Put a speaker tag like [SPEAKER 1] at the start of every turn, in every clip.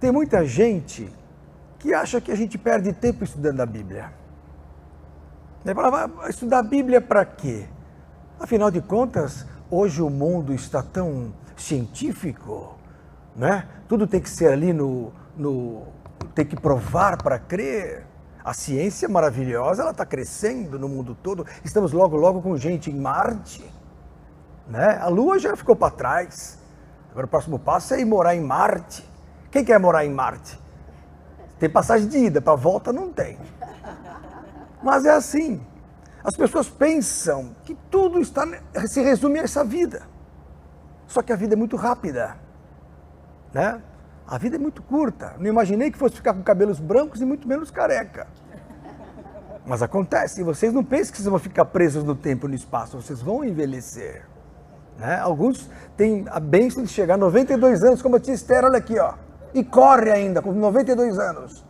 [SPEAKER 1] Tem muita gente que acha que a gente perde tempo estudando a Bíblia. Vai estudar a Bíblia para quê? Afinal de contas, hoje o mundo está tão científico, né? Tudo tem que ser ali tem que provar para crer. A ciência maravilhosa, ela está crescendo no mundo todo. Estamos logo com gente em Marte, né? A Lua já ficou para trás. Agora o próximo passo é ir morar em Marte. Quem quer morar em Marte? Tem passagem de ida, para volta não tem. Mas é assim. As pessoas pensam que tudo se resume a essa vida. Só que a vida é muito rápida, né? A vida é muito curta. Não imaginei que fosse ficar com cabelos brancos e muito menos careca. Mas acontece. E vocês não pensam que vocês vão ficar presos no tempo e no espaço. Vocês vão envelhecer, né? Alguns têm a bênção de chegar a 92 anos, como a tia Esther, olha aqui, ó. E corre ainda, com 92 anos.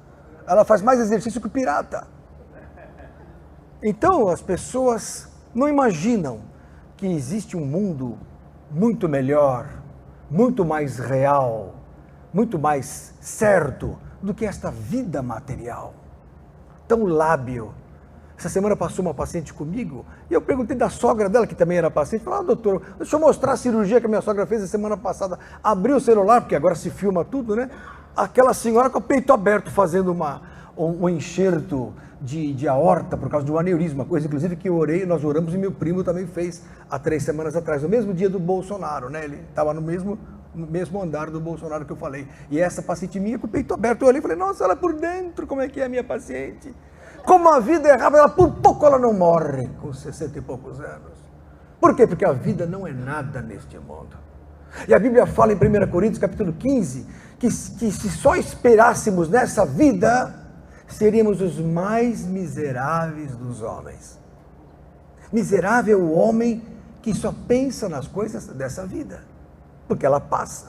[SPEAKER 1] Ela faz mais exercício que o pirata. Então, as pessoas não imaginam que existe um mundo muito melhor, muito mais real, muito mais certo do que esta vida material. Tão lábil. Essa semana passou uma paciente comigo e eu perguntei da sogra dela, que também era paciente. Falei, doutor, deixa eu mostrar a cirurgia que a minha sogra fez a semana passada. Abriu o celular, porque agora se filma tudo, né? Aquela senhora com o peito aberto fazendo um enxerto de aorta por causa de um aneurisma, coisa inclusive que nós oramos e meu primo também fez há 3 semanas atrás, no mesmo dia do Bolsonaro, né? Ele estava no mesmo andar do Bolsonaro que eu falei. E essa paciente minha com o peito aberto, eu olhei e falei, nossa, ela por dentro, como é que é a minha paciente? Como a vida é rápida, por pouco ela não morre com 60 e poucos anos. Por quê? Porque a vida não é nada neste mundo. E a Bíblia fala em 1 Coríntios capítulo 15, que se só esperássemos nessa vida, seríamos os mais miseráveis dos homens. Miserável o homem que só pensa nas coisas dessa vida, porque ela passa.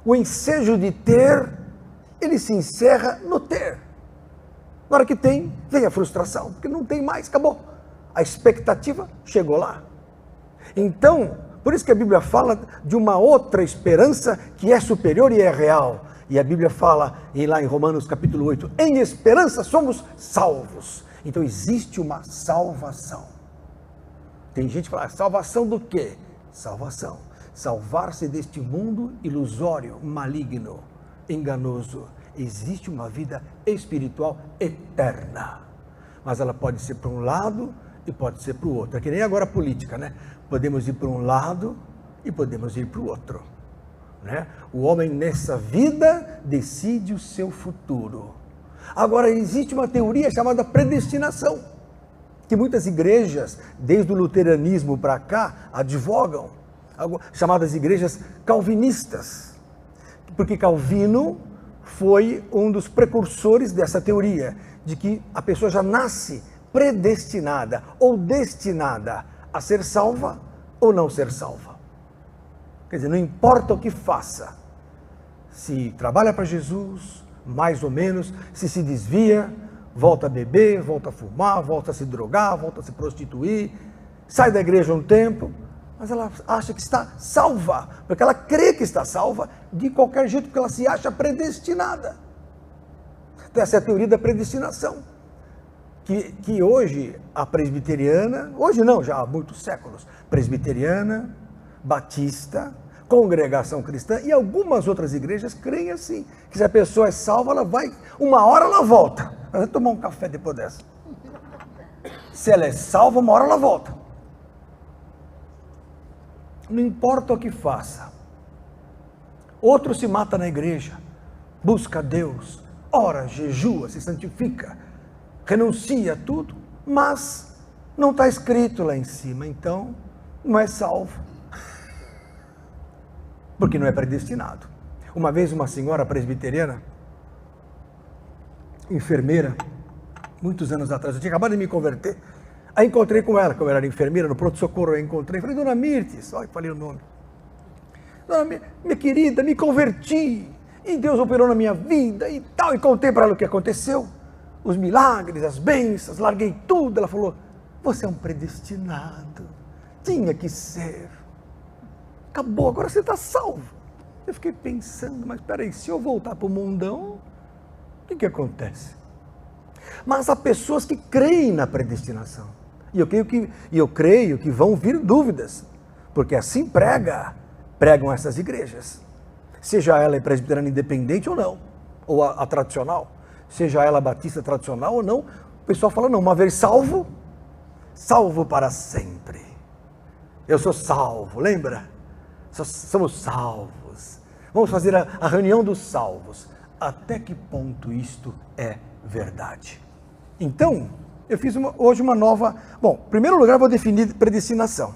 [SPEAKER 1] O ensejo de ter, ele se encerra no ter. Na hora que tem, vem a frustração, porque não tem mais, acabou. A expectativa chegou lá. Então, por isso que a Bíblia fala de uma outra esperança que é superior e é real. E a Bíblia fala lá em Romanos capítulo 8, em esperança somos salvos. Então existe uma salvação. Tem gente que fala, salvação do quê? Salvação. Salvar-se deste mundo ilusório, maligno, enganoso. Existe uma vida espiritual eterna. Mas ela pode ser para um lado e pode ser para o outro. É que nem agora a política, né? Podemos ir para um lado e podemos ir para o outro. Né? O homem nessa vida decide o seu futuro. Agora existe uma teoria chamada predestinação, que muitas igrejas, desde o luteranismo para cá, advogam, chamadas igrejas calvinistas, porque Calvino foi um dos precursores dessa teoria, de que a pessoa já nasce predestinada ou destinada a ser salva ou não ser salva. Quer dizer, não importa o que faça, se trabalha para Jesus, mais ou menos, se desvia, volta a beber, volta a fumar, volta a se drogar, volta a se prostituir, sai da igreja um tempo, mas ela acha que está salva, porque ela crê que está salva de qualquer jeito, porque ela se acha predestinada. Então essa é a teoria da predestinação, que hoje a presbiteriana, hoje não, já há muitos séculos, presbiteriana, batista, congregação cristã e algumas outras igrejas creem assim, que se a pessoa é salva, ela vai, uma hora ela volta, ela vai tomar um café depois dessa. Se ela é salva, uma hora ela volta. Não importa o que faça. Outro se mata na igreja, busca Deus, ora, jejua, se santifica, renuncia a tudo, mas não está escrito lá em cima, então não é salvo. Porque não é predestinado. Uma vez uma senhora presbiteriana, enfermeira, muitos anos atrás, eu tinha acabado de me converter, aí encontrei com ela, como ela era enfermeira, no pronto-socorro eu encontrei, falei, dona Mirtes, olha, falei o nome, dona Mirtes, minha querida, me converti, e Deus operou na minha vida e tal, e contei para ela o que aconteceu, os milagres, as bênçãos, larguei tudo, ela falou, você é um predestinado, tinha que ser. Acabou, agora você está salvo. Eu fiquei pensando, mas peraí, se eu voltar para o mundão, o que acontece? Mas há pessoas que creem na predestinação. E eu creio que vão vir dúvidas, porque assim pregam essas igrejas. Seja ela presbiteriana independente ou não, ou a tradicional, seja ela batista tradicional ou não, o pessoal fala, não, uma vez salvo, salvo para sempre. Eu sou salvo, lembra? Somos salvos. Vamos fazer a reunião dos salvos. Até que ponto isto é verdade? Então, eu fiz hoje uma nova... Bom, em primeiro lugar eu vou definir predestinação.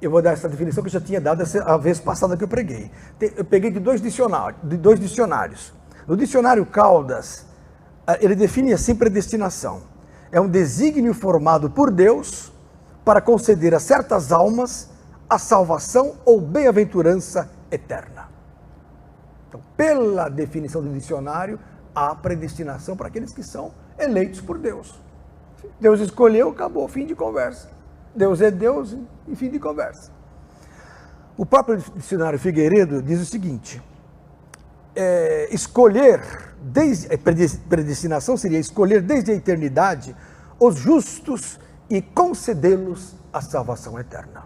[SPEAKER 1] Eu vou dar essa definição que eu já tinha dado a vez passada que eu preguei. Eu peguei de dois dicionários. No dicionário Caldas, ele define assim predestinação. É um desígnio formado por Deus para conceder a certas almas a salvação ou bem-aventurança eterna. Então, pela definição do dicionário, há predestinação para aqueles que são eleitos por Deus. Deus escolheu, acabou, fim de conversa. Deus é Deus e fim de conversa. O próprio dicionário Figueiredo diz o seguinte, predestinação seria escolher desde a eternidade os justos e concedê-los a salvação eterna.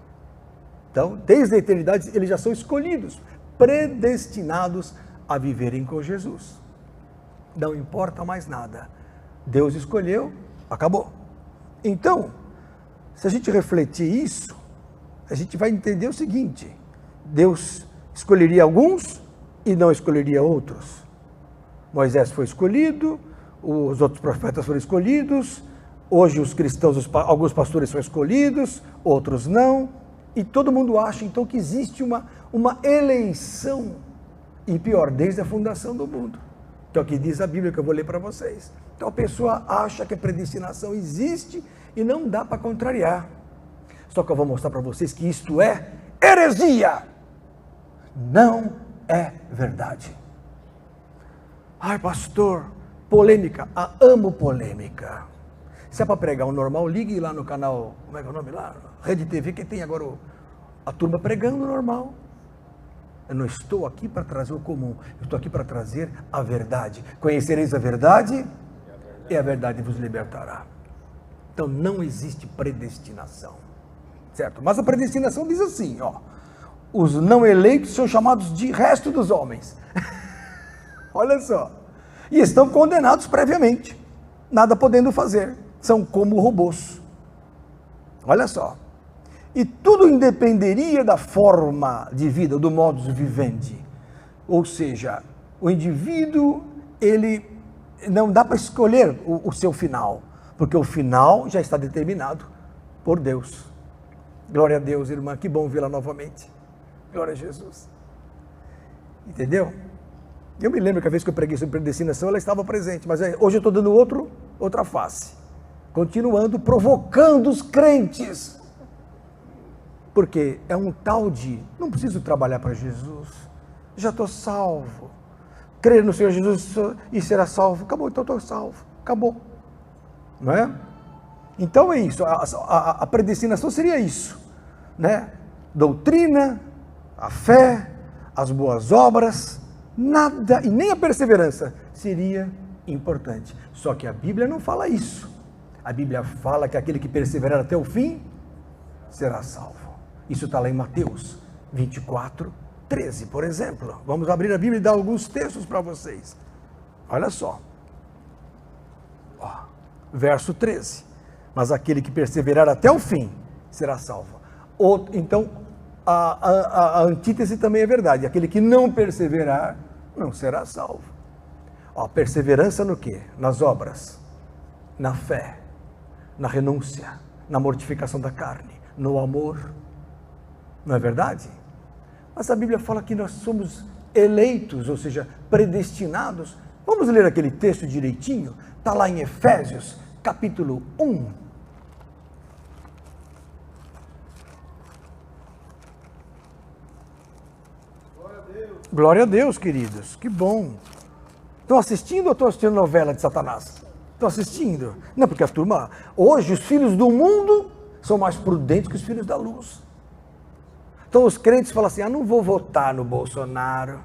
[SPEAKER 1] Então, desde a eternidade, eles já são escolhidos, predestinados a viverem com Jesus. Não importa mais nada. Deus escolheu, acabou. Então, se a gente refletir isso, a gente vai entender o seguinte, Deus escolheria alguns e não escolheria outros. Moisés foi escolhido, os outros profetas foram escolhidos, hoje os cristãos, alguns pastores são escolhidos, outros não, e todo mundo acha então que existe uma eleição, e pior, desde a fundação do mundo, que é o que diz a Bíblia, que eu vou ler para vocês. Então a pessoa acha que a predestinação existe e não dá para contrariar. Só que eu vou mostrar para vocês que isto é heresia. Não é verdade. Ai, pastor, polêmica. Amo polêmica. Se é para pregar o normal, ligue lá no canal, como é que é o nome lá? Rede TV, que tem agora a turma pregando o normal. Eu não estou aqui para trazer o comum, eu estou aqui para trazer a verdade. Conhecereis a verdade e a verdade vos libertará. Então não existe predestinação, certo? Mas a predestinação diz assim, ó, os não eleitos são chamados de resto dos homens. Olha só. E estão condenados previamente, nada podendo fazer, são como robôs. Olha só. E tudo independeria da forma de vida, do modus vivendi. Ou seja, o indivíduo, ele não dá para escolher o seu final, porque o final já está determinado por Deus. Glória a Deus, irmã, que bom vê-la novamente. Glória a Jesus. Entendeu? Eu me lembro que a vez que eu preguei sobre predestinação, ela estava presente, mas hoje eu estou dando outra face. Continuando, provocando os crentes. Porque é um tal de, não preciso trabalhar para Jesus, já estou salvo. Crer no Senhor Jesus e será salvo. Acabou, então estou salvo. Acabou. Não é? Então é isso, a predestinação seria isso, né? Doutrina, a fé, as boas obras, nada, e nem a perseverança seria importante. Só que a Bíblia não fala isso. A Bíblia fala que aquele que perseverar até o fim será salvo. Isso está lá em Mateus 24, 13, por exemplo. Vamos abrir a Bíblia e dar alguns textos para vocês. Olha só. Ó, verso 13. Mas aquele que perseverar até o fim será salvo. Então, a antítese também é verdade. Aquele que não perseverar não será salvo. Ó, perseverança no quê? Nas obras, na fé, na renúncia, na mortificação da carne, no amor. Não é verdade? Mas a Bíblia fala que nós somos eleitos, ou seja, predestinados. Vamos ler aquele texto direitinho? Está lá em Efésios, capítulo 1. Glória a Deus. Glória a Deus, queridos. Que bom. Estão assistindo ou estão assistindo novela de Satanás? Estão assistindo? Não, porque a turma... Hoje, os filhos do mundo são mais prudentes que os filhos da luz. Então os crentes falam assim, não vou votar no Bolsonaro,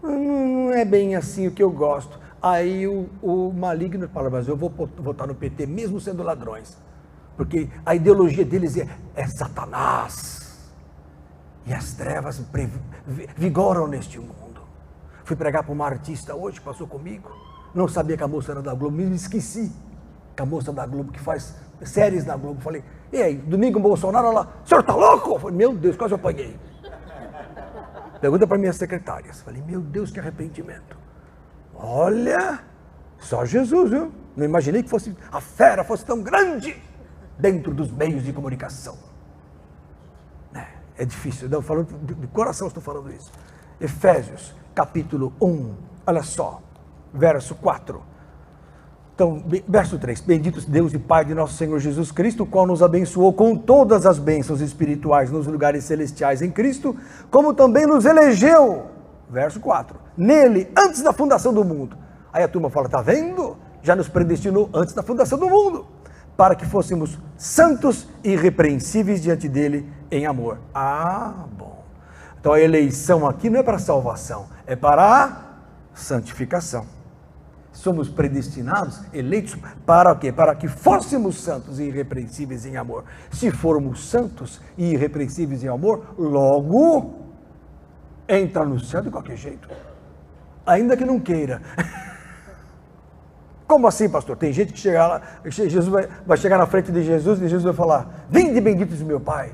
[SPEAKER 1] não é bem assim o que eu gosto. Aí o maligno fala, mas eu vou votar no PT mesmo sendo ladrões, porque a ideologia deles é Satanás, e as trevas vigoram neste mundo. Fui pregar para uma artista hoje, que passou comigo, não sabia que a moça era da Globo, me esqueci que a moça da Globo, que faz séries na Globo, falei, e aí, domingo Bolsonaro, ela, o senhor tá louco? Eu falei, meu Deus, quase eu apanhei. Pergunta para minhas secretárias, falei, meu Deus, que arrependimento. Olha, só Jesus, viu? Não imaginei que fosse a fera fosse tão grande dentro dos meios de comunicação. É difícil, não, falando de coração estou falando isso. Efésios, capítulo 1, olha só, verso 4. Então, verso 3, bendito Deus e Pai de nosso Senhor Jesus Cristo, o qual nos abençoou com todas as bênçãos espirituais nos lugares celestiais em Cristo, como também nos elegeu, verso 4, nele, antes da fundação do mundo. Aí a turma fala, tá vendo? Já nos predestinou antes da fundação do mundo, para que fôssemos santos e irrepreensíveis diante dele em amor. Ah, bom. Então a eleição aqui não é para salvação, é para a santificação. Somos predestinados, eleitos para o quê? Para que fôssemos santos e irrepreensíveis em amor. Se formos santos e irrepreensíveis em amor, logo entra no céu de qualquer jeito, ainda que não queira. Como assim, pastor? Tem gente que chega lá, Jesus vai chegar na frente de Jesus e Jesus vai falar, vinde benditos de meu Pai,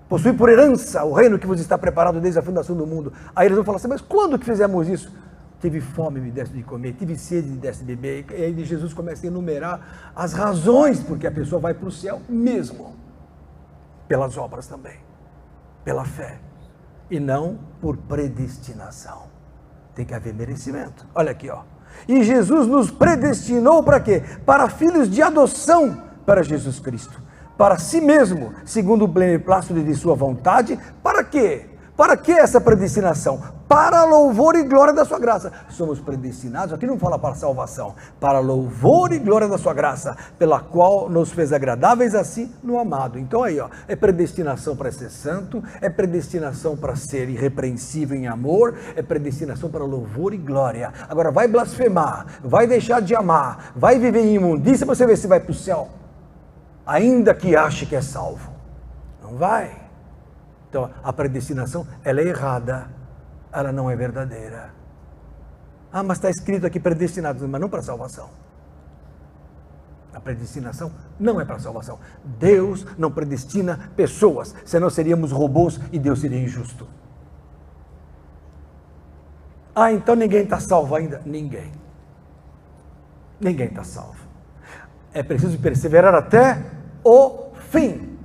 [SPEAKER 1] possui por herança o reino que vos está preparado desde a fundação do mundo. Aí eles vão falar assim, mas quando que fizemos isso? Tive fome, me deste de comer, tive sede, me deste de beber. E aí Jesus começa a enumerar as razões porque a pessoa vai para o céu mesmo, pelas obras também, pela fé, e não por predestinação. Tem que haver merecimento. Olha aqui, ó. E Jesus nos predestinou para quê? Para filhos de adoção para Jesus Cristo, para si mesmo, segundo o beneplácito de sua vontade. Para quê? Para que essa predestinação? Para louvor e glória da sua graça. Somos predestinados, aqui não fala para salvação, para louvor e glória da sua graça, pela qual nos fez agradáveis a si no amado. Então aí, ó, é predestinação para ser santo, é predestinação para ser irrepreensível em amor, é predestinação para louvor e glória. Agora vai blasfemar, vai deixar de amar, vai viver em imundícia para você ver se vai para o céu, ainda que ache que é salvo. Não vai. Então, a predestinação, ela é errada, ela não é verdadeira. Ah, mas está escrito aqui predestinado, mas não para salvação. A predestinação não é para salvação. Deus não predestina pessoas, senão seríamos robôs e Deus seria injusto. Ah, então ninguém está salvo ainda? Ninguém. Ninguém está salvo. É preciso perseverar até o fim.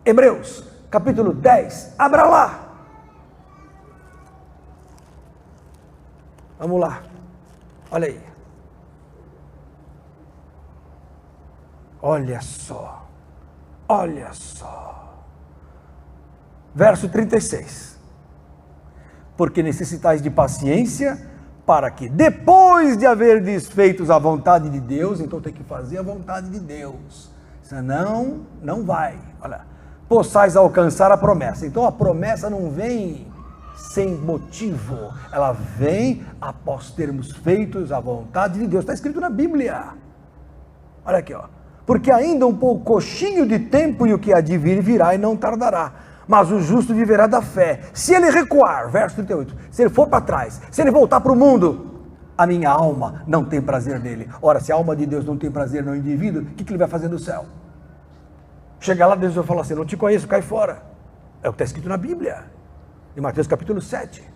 [SPEAKER 1] Hebreus, capítulo 10, abra lá. Vamos lá, olha aí. Olha só, olha só. Verso 36. Porque necessitais de paciência, para que depois de haver desfeitos a vontade de Deus, então tem que fazer a vontade de Deus, senão não vai, olha, possais alcançar a promessa. Então a promessa não vem sem motivo, ela vem após termos feitos a vontade de Deus, está escrito na Bíblia. Olha aqui, ó. Porque ainda um poucochinho de tempo e o que há de vir virá e não tardará, mas o justo viverá da fé. Se ele recuar, verso 38, se ele for para trás, se ele voltar para o mundo, a minha alma não tem prazer nele. Ora, se a alma de Deus não tem prazer no indivíduo, o que ele vai fazer no céu? Chega lá, Deus vai falar assim, não te conheço, cai fora. É o que está escrito na Bíblia, em Mateus capítulo 7.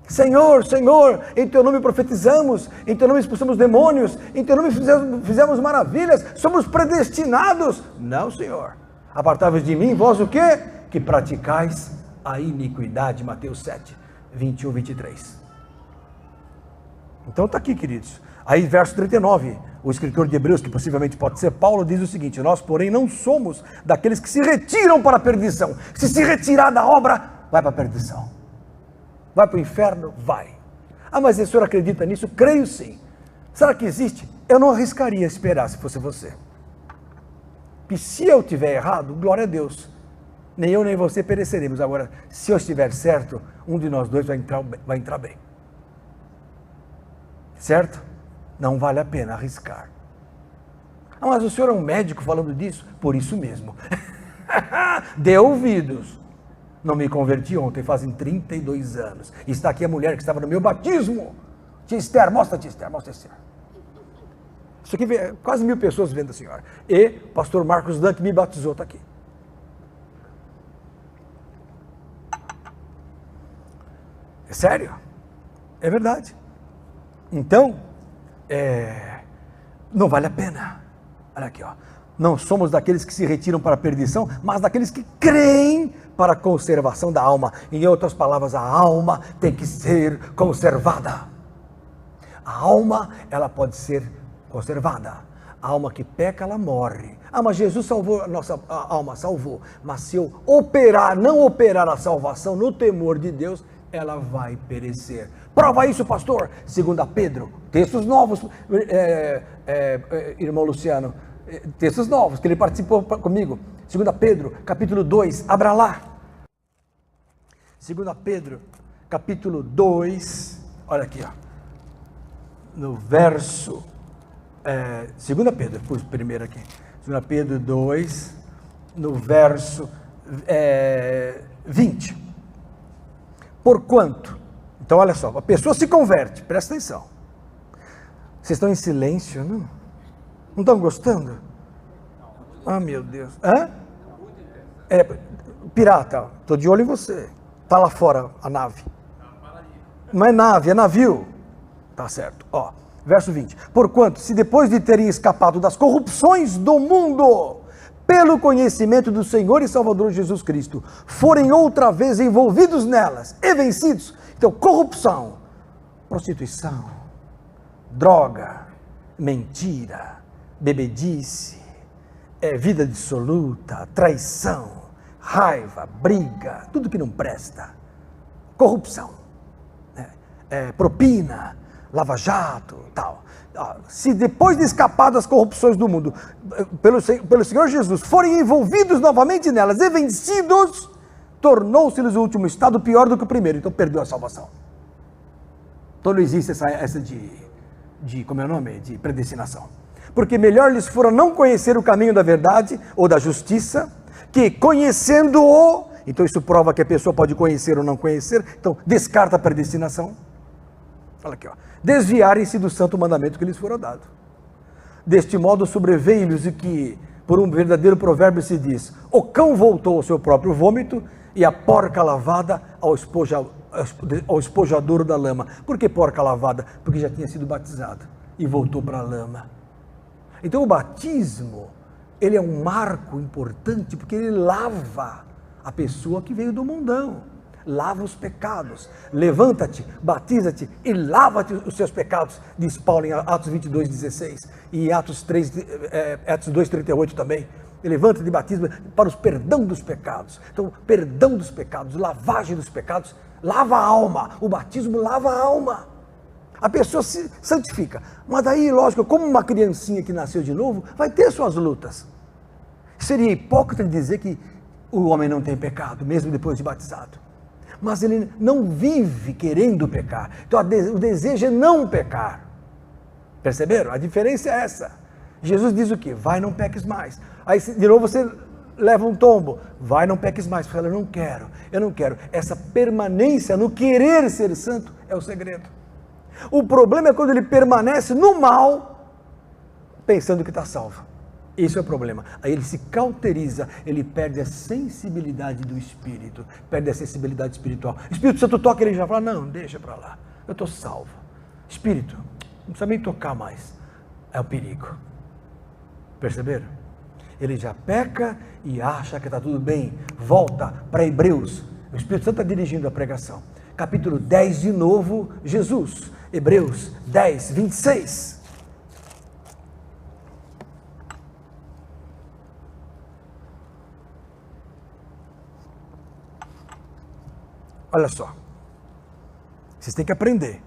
[SPEAKER 1] Senhor, Senhor, em teu nome profetizamos, em teu nome expulsamos demônios, em teu nome fizemos maravilhas, somos predestinados. Não, Senhor. Apartai-vos de mim, vós o quê? Que praticais a iniquidade. Mateus 7, 21, 23. Então está aqui, queridos. Aí verso 39, o escritor de Hebreus, que possivelmente pode ser Paulo, diz o seguinte: nós, porém, não somos daqueles que se retiram para a perdição. Se retirar da obra, vai para a perdição. Vai para o inferno? Vai. Ah, mas o senhor acredita nisso? Creio sim. Será que existe? Eu não arriscaria esperar se fosse você. E se eu tiver errado, glória a Deus. nem eu nem você pereceremos. Agora, se eu estiver certo, um de nós dois vai entrar bem. Certo? Não vale a pena arriscar. Ah, mas o senhor é um médico falando disso? Por isso mesmo. Dê ouvidos. Não me converti ontem, fazem 32 anos. E está aqui a mulher que estava no meu batismo. Tia Esther, mostra a tia Esther, mostra a Esther. Isso aqui, quase 1000 pessoas vendo a senhora. E o pastor Marcos Dan, que me batizou, está aqui. É sério? É verdade. Então, não vale a pena. Olha aqui, ó. Não somos daqueles que se retiram para a perdição, mas daqueles que creem para a conservação da alma. Em outras palavras, a alma tem que ser conservada. A alma, ela pode ser conservada. A alma que peca, ela morre. Ah, mas Jesus salvou a nossa alma, salvou. Mas se eu não operar a salvação no temor de Deus, ela vai perecer. Prova isso, pastor. 2 Pedro, textos novos, irmão Luciano, textos novos, que ele participou comigo. 2 Pedro, capítulo 2, abra lá. 2 Pedro, capítulo 2, olha aqui, ó. No verso, 2 Pedro, pus primeiro aqui. 2 Pedro 2, no verso 20. Porquanto, então olha só, a pessoa se converte, presta atenção. Vocês estão em silêncio, não? Não estão gostando? Ah, meu Deus. Hã? Pirata, estou de olho em você. Está lá fora a nave. Não é nave, é navio. Tá certo. Ó, verso 20. Porquanto, se depois de terem escapado das corrupções do mundo, pelo conhecimento do Senhor e Salvador Jesus Cristo, forem outra vez envolvidos nelas e vencidos. Então, corrupção, prostituição, droga, mentira, bebedice, vida dissoluta, traição, raiva, briga, tudo que não presta, corrupção, propina, lava-jato, tal. Se depois de escapar das corrupções do mundo, pelo Senhor Jesus, forem envolvidos novamente nelas e vencidos, tornou-se-lhes o último estado pior do que o primeiro, então perdeu a salvação. Então não existe essa como é o nome? De predestinação. Porque melhor lhes fora não conhecer o caminho da verdade ou da justiça, que conhecendo-o, então isso prova que a pessoa pode conhecer ou não conhecer, então descarta a predestinação. Olha aqui, ó. Desviarem-se do santo mandamento que lhes fora dado. Deste modo sobreveio-lhes o que, por um verdadeiro provérbio se diz: o cão voltou ao seu próprio vômito e a porca lavada ao espojadouro da lama. Por que porca lavada? Porque já tinha sido batizado e voltou para a lama. Então o batismo, ele é um marco importante porque ele lava a pessoa que veio do mundão. Lava os pecados, levanta-te, batiza-te e lava-te os seus pecados, diz Paulo em Atos 22:16 e Atos 2:38 também. Levanta-te e batiza para o perdão dos pecados. Então, perdão dos pecados, lavagem dos pecados, lava a alma. O batismo lava a alma. A pessoa se santifica. Mas daí, lógico, como uma criancinha que nasceu de novo, vai ter suas lutas. Seria hipócrita dizer que o homem não tem pecado, mesmo depois de batizado. Mas ele não vive querendo pecar. Então o desejo é não pecar. Perceberam? A diferença é essa. Jesus diz o quê? Vai, não peques mais. Aí de novo você leva um tombo. Vai, não peques mais. Você fala, eu não quero. Essa permanência no querer ser santo é o segredo. O problema é quando ele permanece no mal, pensando que está salvo. Esse é o problema. Aí ele se cauteriza, ele perde a sensibilidade do Espírito, perde a sensibilidade espiritual. Espírito Santo toca, ele já fala, não, deixa para lá, eu estou salvo. Espírito, não precisa nem tocar mais. É o perigo. Perceberam? Ele já peca e acha que está tudo bem. Volta para Hebreus. O Espírito Santo está dirigindo a pregação. Capítulo 10 de novo, Jesus. Hebreus 10, 26. Olha só, vocês têm que aprender.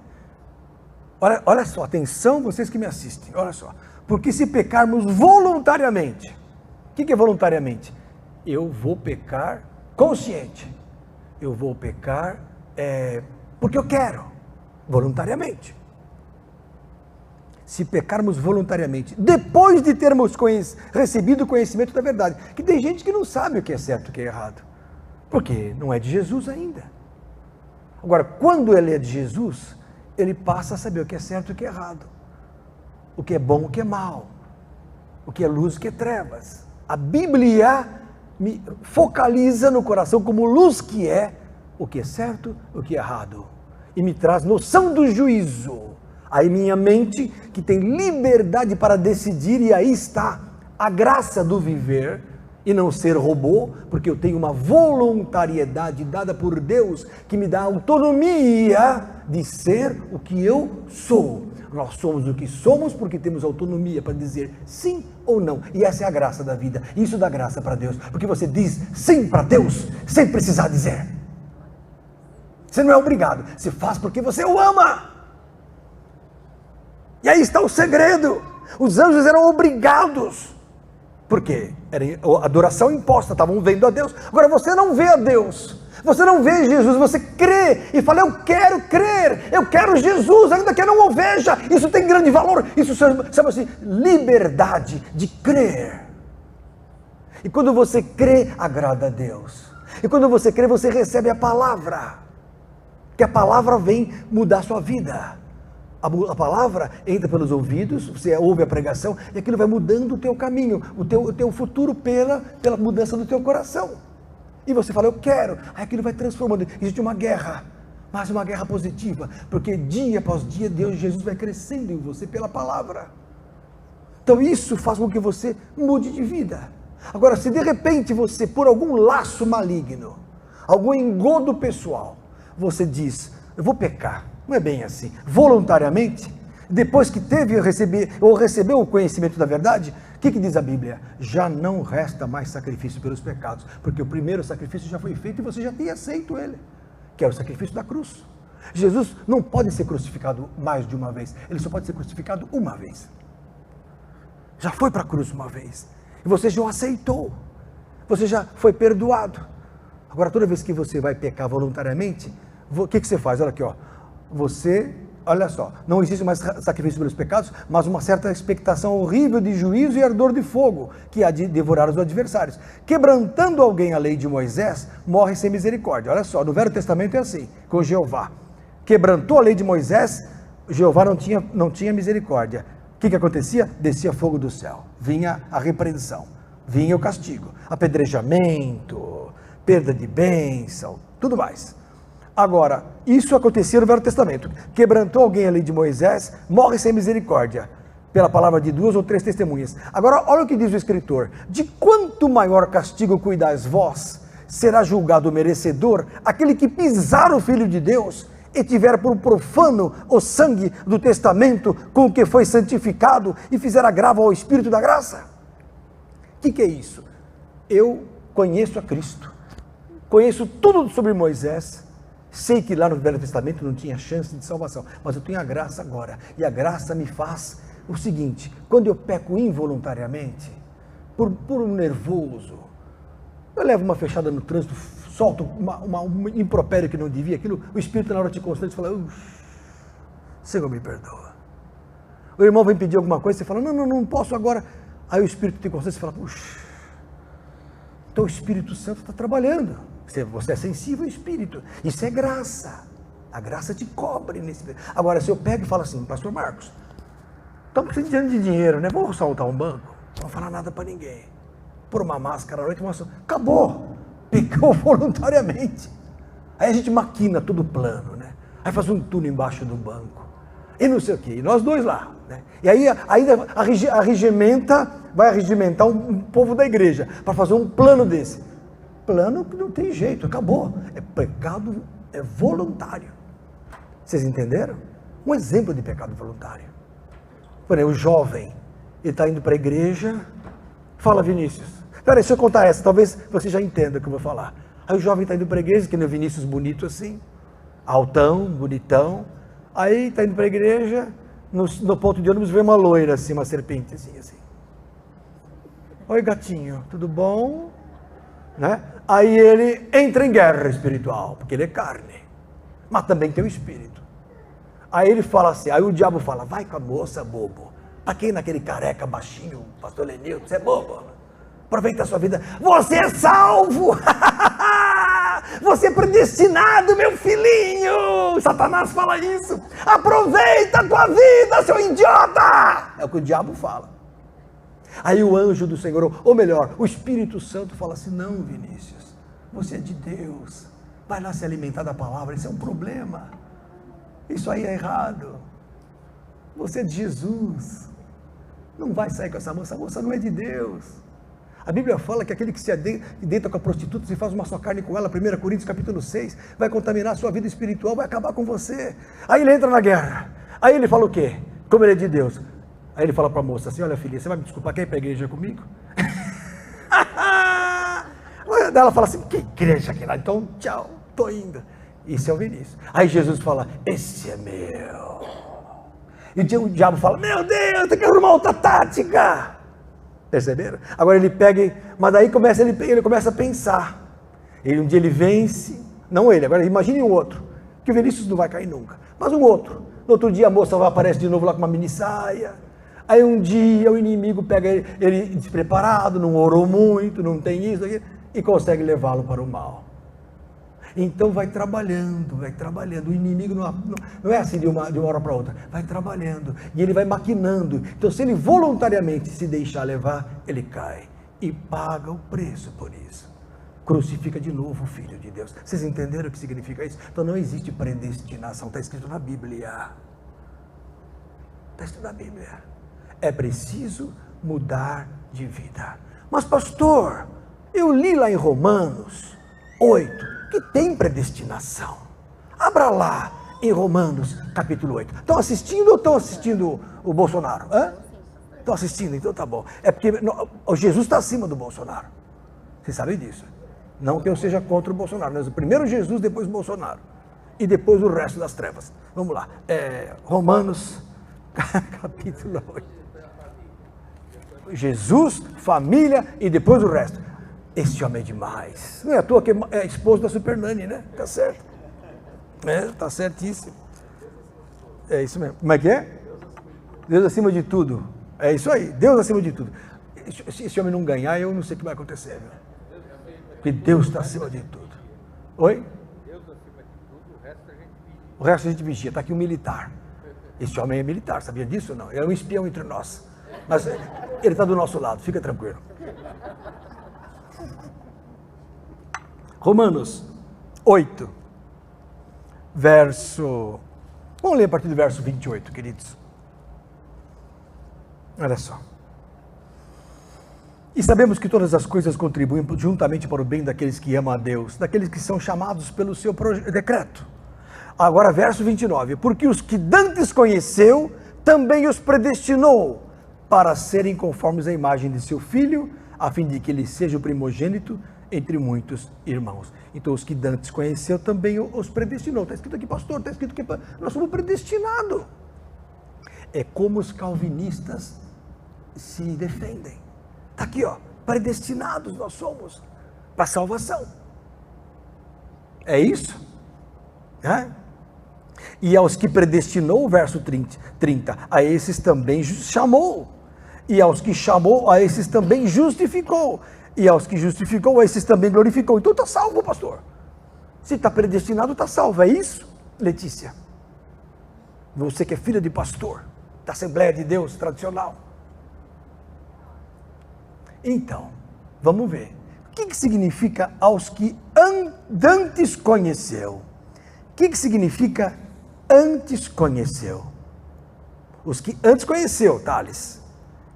[SPEAKER 1] Olha só, atenção vocês que me assistem, olha só. Porque se pecarmos voluntariamente, o que é voluntariamente? Eu vou pecar consciente. Eu vou pecar porque eu quero, voluntariamente. Se pecarmos voluntariamente, depois de termos recebido o conhecimento da verdade, que tem gente que não sabe o que é certo e o que é errado, porque não é de Jesus ainda. Agora, quando ele é de Jesus, ele passa a saber o que é certo e o que é errado, o que é bom e o que é mal, o que é luz e o que é trevas. A Bíblia me focaliza no coração como luz que é o que é certo e o que é errado, e me traz noção do juízo. Aí minha mente, que tem liberdade para decidir, e aí está a graça do viver, e não ser robô, porque eu tenho uma voluntariedade dada por Deus, que me dá autonomia de ser o que eu sou. Nós somos o que somos porque temos autonomia para dizer sim ou não, e essa é a graça da vida. Isso dá graça para Deus, porque você diz sim para Deus, sem precisar dizer. Você não é obrigado, você faz porque você o ama. E aí está o segredo. Os anjos eram obrigados. Por quê? Era adoração imposta, estavam vendo a Deus. Agora você não vê a Deus, você não vê Jesus, você crê e fala, eu quero crer, eu quero Jesus, ainda que eu não o veja. Isso tem grande valor, isso chama-se liberdade de crer. E quando você crê, agrada a Deus. E quando você crê, você recebe a palavra, que a palavra vem mudar a sua vida. A palavra entra pelos ouvidos, você ouve a pregação, e aquilo vai mudando o teu caminho, o teu futuro pela mudança do teu coração. E você fala, eu quero, aí aquilo vai transformando. Existe uma guerra, mas uma guerra positiva, porque dia após dia, Jesus vai crescendo em você pela palavra. Então isso faz com que você mude de vida. Agora, se de repente você, por algum laço maligno, algum engodo pessoal, você diz, eu vou pecar. Não é bem assim. Voluntariamente, depois que recebeu o conhecimento da verdade, o que diz a Bíblia? Já não resta mais sacrifício pelos pecados, porque o primeiro sacrifício já foi feito e você já tinha aceito ele, que é o sacrifício da cruz. Jesus não pode ser crucificado mais de uma vez, ele só pode ser crucificado uma vez. Já foi para a cruz uma vez, e você já o aceitou, você já foi perdoado. Agora, toda vez que você vai pecar voluntariamente, o que você faz? Olha aqui, ó. Você, olha só, não existe mais sacrifício pelos pecados, mas uma certa expectação horrível de juízo e ardor de fogo, que há de devorar os adversários. Quebrantando alguém a lei de Moisés, morre sem misericórdia. Olha só, no Velho Testamento é assim, com Jeová. Quebrantou a lei de Moisés, Jeová não tinha misericórdia. O que acontecia? Descia fogo do céu, vinha a repreensão, vinha o castigo, apedrejamento, perda de bênção, tudo mais. Agora, isso acontecia no Velho Testamento. Quebrantou alguém a lei de Moisés, morre sem misericórdia, pela palavra de 2 ou 3 testemunhas. Agora, olha o que diz o escritor. De quanto maior castigo cuidais vós, será julgado merecedor aquele que pisar o Filho de Deus e tiver por profano o sangue do testamento com o que foi santificado e fizer agravo ao Espírito da graça. O que é isso? Eu conheço a Cristo, conheço tudo sobre Moisés, sei que lá no Velho Testamento não tinha chance de salvação, mas eu tenho a graça agora, e a graça me faz o seguinte, quando eu peco involuntariamente, por um nervoso, eu levo uma fechada no trânsito, solto um impropério que não devia, aquilo, o Espírito na hora te constante fala, Senhor me perdoa. O irmão vem pedir alguma coisa, você fala, não posso agora, aí o Espírito te constante e fala, puxa, então o Espírito Santo está trabalhando. Você é sensível ao Espírito, isso é graça, a graça te cobre nesse. Agora, se eu pego e falo assim, pastor Marcos, estamos precisando de dinheiro, né? Vou assaltar um banco, não vou falar nada para ninguém, pôr uma máscara à noite, acabou, pecou voluntariamente. Aí a gente maquina todo o plano, né? Aí faz um túnel embaixo do banco, e não sei o quê, e nós dois lá, né? E aí ainda vai arregimentar um povo da igreja, para fazer um plano desse. Plano que não tem jeito, acabou. É pecado, é voluntário. Vocês entenderam? Um exemplo de pecado voluntário. Por exemplo, o jovem, ele está indo para a igreja, fala, Vinícius, peraí, deixa eu contar essa, talvez você já entenda o que eu vou falar. Aí o jovem está indo para a igreja, que nem o Vinícius bonito assim, altão, bonitão, aí está indo para a igreja, no ponto de ônibus vê uma loira assim, uma serpente assim. Oi gatinho, tudo bom? né? Aí ele entra em guerra espiritual, porque ele é carne, mas também tem o espírito. Aí ele fala assim, aí o diabo fala, vai com a moça, bobo. Pra quem naquele careca baixinho, pastor Lenilton, você é bobo. Aproveita a sua vida. Você é salvo! Você é predestinado, meu filhinho! Satanás fala isso. Aproveita a tua vida, seu idiota! É o que o diabo fala. Aí o anjo do Senhor, ou melhor, o Espírito Santo fala assim, não, Vinícius, você é de Deus. Vai lá se alimentar da palavra, isso é um problema. Isso aí é errado. Você é de Jesus. Não vai sair com essa moça não é de Deus. A Bíblia fala que aquele que se deita com a prostituta, se faz uma só carne com ela, 1 Coríntios capítulo 6, vai contaminar a sua vida espiritual, vai acabar com você. Aí ele entra na guerra. Aí ele fala o quê? Como ele é de Deus. Aí ele fala para a moça assim, olha filha, você vai me desculpar, quer ir para a igreja comigo? Daí ela fala assim, que igreja que lá? Então tchau, tô indo. Isso é o Vinícius. Aí Jesus fala, esse é meu. E o diabo fala, meu Deus, tem que arrumar outra tática. Perceberam? Agora ele pega, mas daí ele começa a pensar. Um dia ele vence, não ele, agora imagine um outro, que o Vinícius não vai cair nunca, mas um outro. No outro dia a moça aparece de novo lá com uma mini saia. Aí um dia o inimigo pega ele despreparado, não orou muito, não tem isso, aqui, e consegue levá-lo para o mal. Então vai trabalhando, o inimigo não é assim de uma hora para outra, vai trabalhando, e ele vai maquinando. Então se ele voluntariamente se deixar levar, ele cai, e paga o preço por isso. Crucifica de novo o Filho de Deus. Vocês entenderam o que significa isso? Então não existe predestinação, está escrito na Bíblia. Está escrito na Bíblia. É preciso mudar de vida. Mas pastor, eu li lá em Romanos 8, que tem predestinação. Abra lá em Romanos capítulo 8. Estão assistindo ou estão assistindo o Bolsonaro? Estão assistindo, então tá bom. É porque o Jesus está acima do Bolsonaro. Vocês sabem disso. Não que eu seja contra o Bolsonaro, mas o primeiro Jesus, depois o Bolsonaro. E depois o resto das trevas. Vamos lá. Romanos capítulo 8. Jesus, família e depois o resto. Esse homem é demais. Não é à toa que é esposo da Super Nani, né? Tá certo. Tá certíssimo. É isso mesmo. Como é que é? Deus acima de tudo. É isso aí. Deus acima de tudo. Se esse homem não ganhar, eu não sei o que vai acontecer. Viu? Porque Deus está acima de tudo. Oi? Deus acima de tudo, o resto a gente vigia. Está aqui um militar. Esse homem é militar, sabia disso ou não? É um espião entre nós. Mas ele está do nosso lado, fica tranquilo. Romanos 8, verso... Vamos ler a partir do verso 28, queridos. Olha só. E sabemos que todas as coisas contribuem juntamente para o bem daqueles que amam a Deus, daqueles que são chamados pelo seu decreto. Agora, verso 29. Porque os que dantes conheceu, também os predestinou para serem conformes à imagem de seu Filho, a fim de que ele seja o primogênito entre muitos irmãos. Então, os que dantes conheceu, também os predestinou. Está escrito aqui, pastor, está escrito que nós somos predestinados. É como os calvinistas se defendem. Está aqui, ó, predestinados nós somos para a salvação. É isso? E aos que predestinou, verso 30, a esses também chamou. E aos que chamou, a esses também justificou. E aos que justificou, a esses também glorificou. Então está salvo, pastor. Se está predestinado, está salvo. É isso, Letícia? Você que é filha de pastor, da Assembleia de Deus tradicional. Então, vamos ver. O que significa aos que antes conheceu? O que significa antes conheceu? Os que antes conheceu, Thales.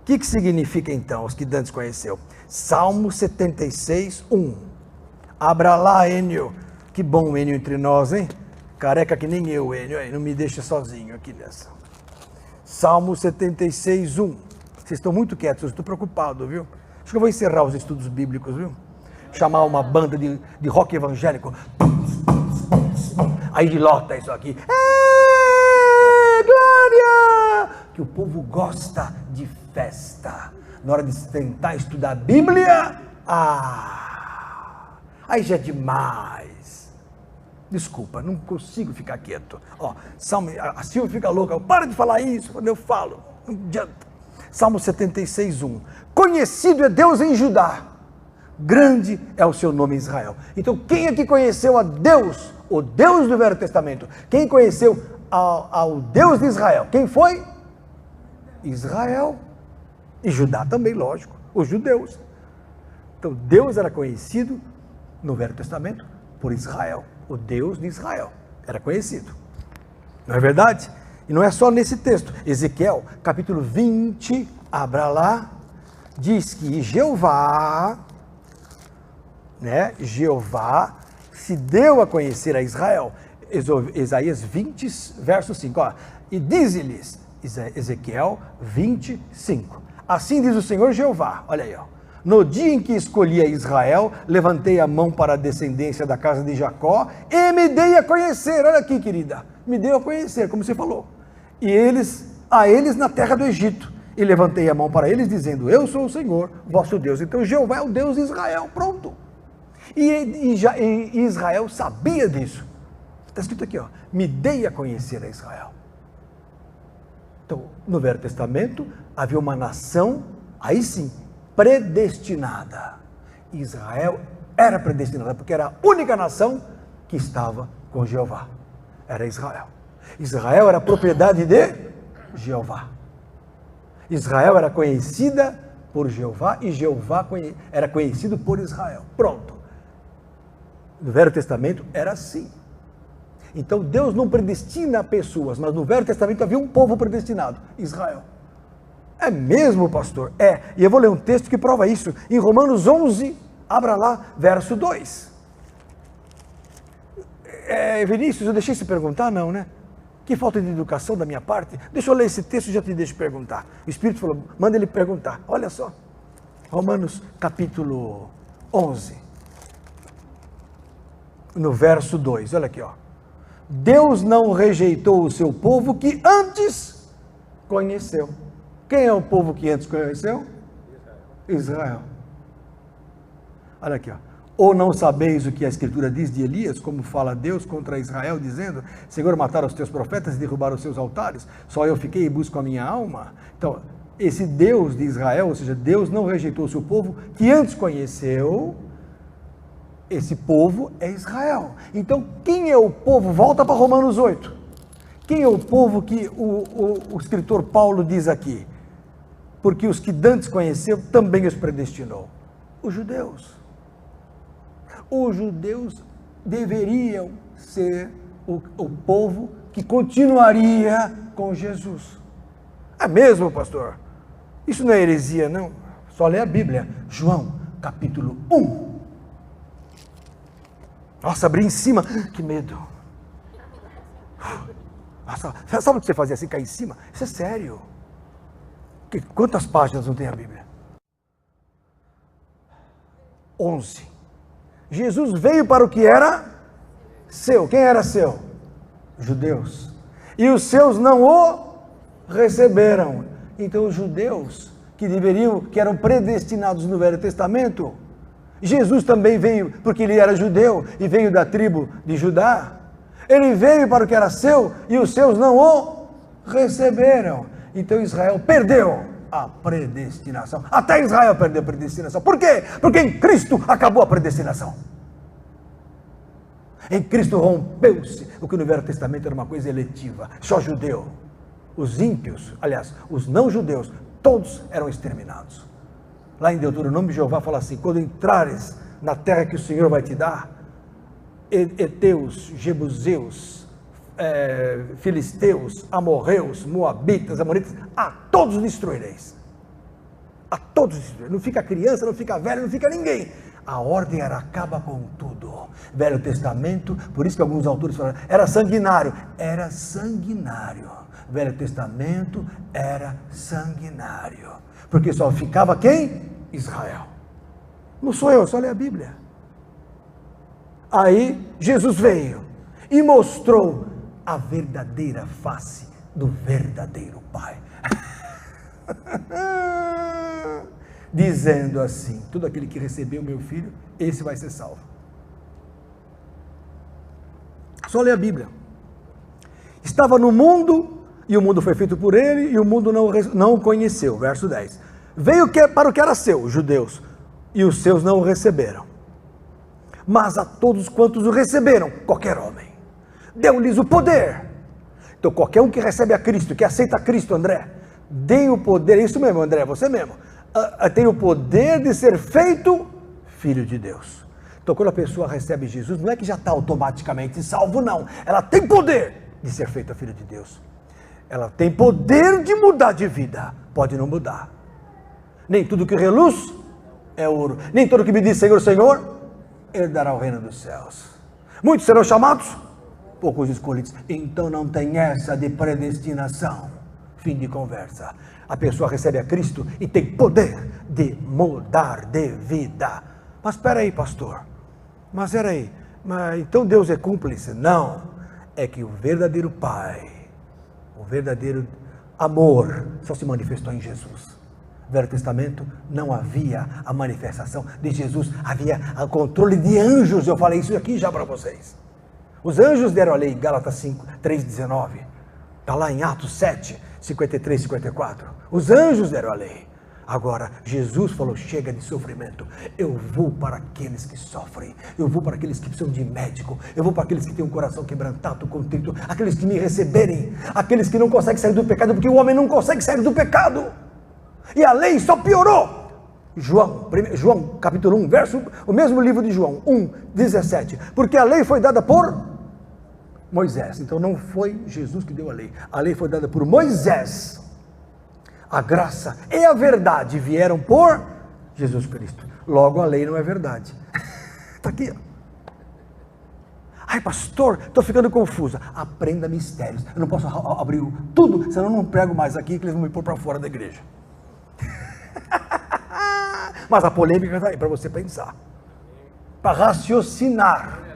[SPEAKER 1] O que significa então os que antes conheceu? Salmo 76, 1. Abra lá, Enio. Que bom, Enio, entre nós, hein? Careca que nem eu, Enio. Não me deixa sozinho aqui nessa. Salmo 76, 1. Vocês estão muito quietos, eu estou preocupado, viu? Acho que eu vou encerrar os estudos bíblicos, viu? Chamar uma banda de rock evangélico. Aí lota isso aqui. Glória! Que o povo gosta de festa. Na hora de tentar estudar a Bíblia, Aí já é demais. Desculpa, não consigo ficar quieto. Ó, Salmo, a Silvia fica louca, para de falar isso, quando eu falo, não adianta. Salmo 76, 1. Conhecido é Deus em Judá, grande é o seu nome em Israel. Então, quem é que conheceu a Deus, o Deus do Velho Testamento? Quem conheceu ao Deus de Israel? Quem foi? Israel. E Judá também, lógico, os judeus. Então, Deus era conhecido no Velho Testamento por Israel. O Deus de Israel era conhecido. Não é verdade? E não é só nesse texto. Ezequiel, capítulo 20, abra lá, diz que Jeová se deu a conhecer a Israel. Isaías 20, verso 5. Ó, e diz-lhes, Ezequiel 25. Assim diz o Senhor Jeová, olha aí, ó. No dia em que escolhi a Israel, levantei a mão para a descendência da casa de Jacó e me dei a conhecer. Olha aqui, querida, me dei a conhecer, como você falou. E a eles na terra do Egito. E levantei a mão para eles, dizendo, eu sou o Senhor, vosso Deus. Então Jeová é o Deus de Israel, pronto. E Israel sabia disso. Está escrito aqui, ó, me dei a conhecer a Israel. Então, no Velho Testamento, havia uma nação, aí sim, predestinada. Israel era predestinada, porque era a única nação que estava com Jeová. Era Israel. Israel era propriedade de Jeová. Israel era conhecida por Jeová e Jeová era conhecido por Israel. Pronto. No Velho Testamento era assim. Então Deus não predestina pessoas, mas no Velho Testamento havia um povo predestinado, Israel. É mesmo, pastor? É. E eu vou ler um texto que prova isso. Em Romanos 11, abra lá, verso 2. Vinícius, eu deixei você perguntar? Não, né? Que falta de educação da minha parte. Deixa eu ler esse texto e já te deixo perguntar. O Espírito falou, manda ele perguntar. Olha só. Romanos capítulo 11. No verso 2, olha aqui, ó. Deus não rejeitou o seu povo que antes conheceu. Quem é o povo que antes conheceu? Israel. Olha aqui, ó. Ou não sabeis o que a Escritura diz de Elias, como fala Deus contra Israel, dizendo, Senhor, mataram os teus profetas e derrubaram os seus altares, só eu fiquei e busco a minha alma. Então, esse Deus de Israel, ou seja, Deus não rejeitou o seu povo que antes conheceu. Esse povo é Israel. Então, quem é o povo? Volta para Romanos 8. Quem é o povo que o escritor Paulo diz aqui? Porque os que dantes conheceu, também os predestinou. Os judeus. Os judeus deveriam ser o povo que continuaria com Jesus. É mesmo, pastor? Isso não é heresia, não? Só lê a Bíblia. João, capítulo 1. Nossa, abri em cima, que medo. Nossa, sabe o que você fazia assim, cair em cima? Isso é sério. Quantas páginas não tem a Bíblia? 11. Jesus veio para o que era seu. Quem era seu? Judeus. E os seus não o receberam. Então os judeus que eram predestinados no Velho Testamento, Jesus também veio porque ele era judeu e veio da tribo de Judá. Ele veio para o que era seu e os seus não o receberam. Então Israel perdeu a predestinação. Até Israel perdeu a predestinação. Por quê? Porque em Cristo acabou a predestinação. Em Cristo rompeu-se o que no Velho Testamento era uma coisa eletiva. Só judeu. Os ímpios, aliás, os não judeus, todos eram exterminados. Lá em Deuteronômio, Jeová fala assim, quando entrares na terra que o Senhor vai te dar, heteus, jebuseus, filisteus, amorreus, moabitas, amonitas, a todos destruireis. A todos destruireis. Não fica criança, não fica velho, não fica ninguém. A ordem era acaba com tudo. Velho Testamento, por isso que alguns autores falaram, era sanguinário. Era sanguinário. Velho Testamento era sanguinário. Porque só ficava quem? Israel. Não sou eu, só lê a Bíblia. Aí Jesus veio e mostrou a verdadeira face do verdadeiro Pai. Dizendo assim, todo aquele que recebeu meu filho, esse vai ser salvo. Só ler a Bíblia. Estava no mundo, e o mundo foi feito por ele, e o mundo não o conheceu. Verso 10. Veio para o que era seu, os judeus, e os seus não o receberam. Mas a todos quantos o receberam, qualquer homem, deu-lhes o poder. Então qualquer um que recebe a Cristo, que aceita a Cristo, André, tem o poder, é isso mesmo, André, você mesmo, tem o poder de ser feito filho de Deus. Então quando a pessoa recebe Jesus, não é que já está automaticamente salvo, não. Ela tem poder de ser feita filho de Deus. Ela tem poder de mudar de vida. Pode não mudar. Nem tudo que reluz é ouro. Nem todo que me diz Senhor, Senhor, herdará o reino dos céus. Muitos serão chamados, poucos escolhidos. Então não tem essa de predestinação. Fim de conversa. A pessoa recebe a Cristo e tem poder de mudar de vida. Mas espera aí, pastor. Mas espera aí. Então Deus é cúmplice? Não. É que o verdadeiro Pai, o verdadeiro amor só se manifestou em Jesus. No Velho Testamento não havia a manifestação de Jesus, havia o controle de anjos. Eu falei isso aqui já para vocês. Os anjos deram a lei, Gálatas 3:19. Está lá em Atos 7, 53, 54. Os anjos deram a lei. Agora, Jesus falou, chega de sofrimento, eu vou para aqueles que sofrem, eu vou para aqueles que precisam de médico, eu vou para aqueles que têm um coração quebrantado, contrito, aqueles que me receberem, aqueles que não conseguem sair do pecado, porque o homem não consegue sair do pecado, e a lei só piorou. João capítulo 1, o mesmo livro de João, 1:17, porque a lei foi dada por Moisés, então não foi Jesus que deu a lei foi dada por Moisés. A graça e a verdade vieram por Jesus Cristo. Logo, a lei não é verdade. Está aqui. Ai, pastor, estou ficando confusa. Aprenda mistérios. Eu não posso abrir tudo, senão eu não prego mais aqui, que eles vão me pôr para fora da igreja. Mas a polêmica está aí para você pensar, para raciocinar.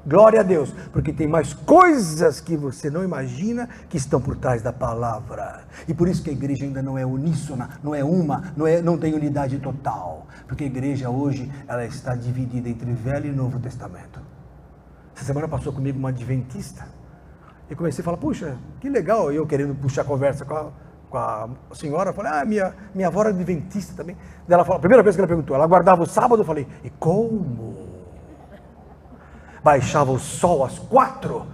[SPEAKER 1] Glória a Deus, porque tem mais coisas que você não imagina que estão por trás da palavra. E por isso que a igreja ainda não é uníssona, não é uma, não tem unidade total. Porque a igreja hoje, ela está dividida entre Velho e Novo Testamento. Essa semana passou comigo uma adventista. E comecei a falar, puxa, que legal, eu querendo puxar conversa com a senhora. Eu falei, minha avó era adventista também. Daí ela falou, a primeira vez que ela perguntou, ela guardava o sábado? Eu falei, e como? Baixava o sol às 4,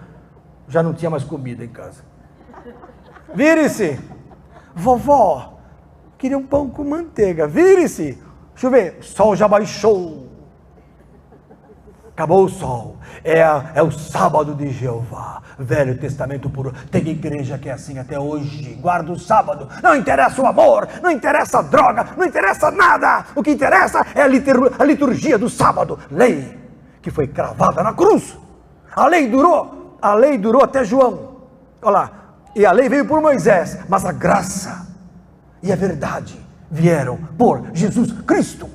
[SPEAKER 1] já não tinha mais comida em casa. Vire-se, vovó, queria um pão com manteiga, vire-se, deixa eu ver, o sol já baixou, acabou o sol, é o sábado de Jeová, Velho Testamento puro. Tem igreja que é assim até hoje, guarda o sábado, não interessa o amor, não interessa a droga, não interessa nada, o que interessa é a liturgia do sábado, lei que foi cravada na cruz. A lei durou até João. Olha lá, e a lei veio por Moisés, mas a graça e a verdade vieram por Jesus Cristo.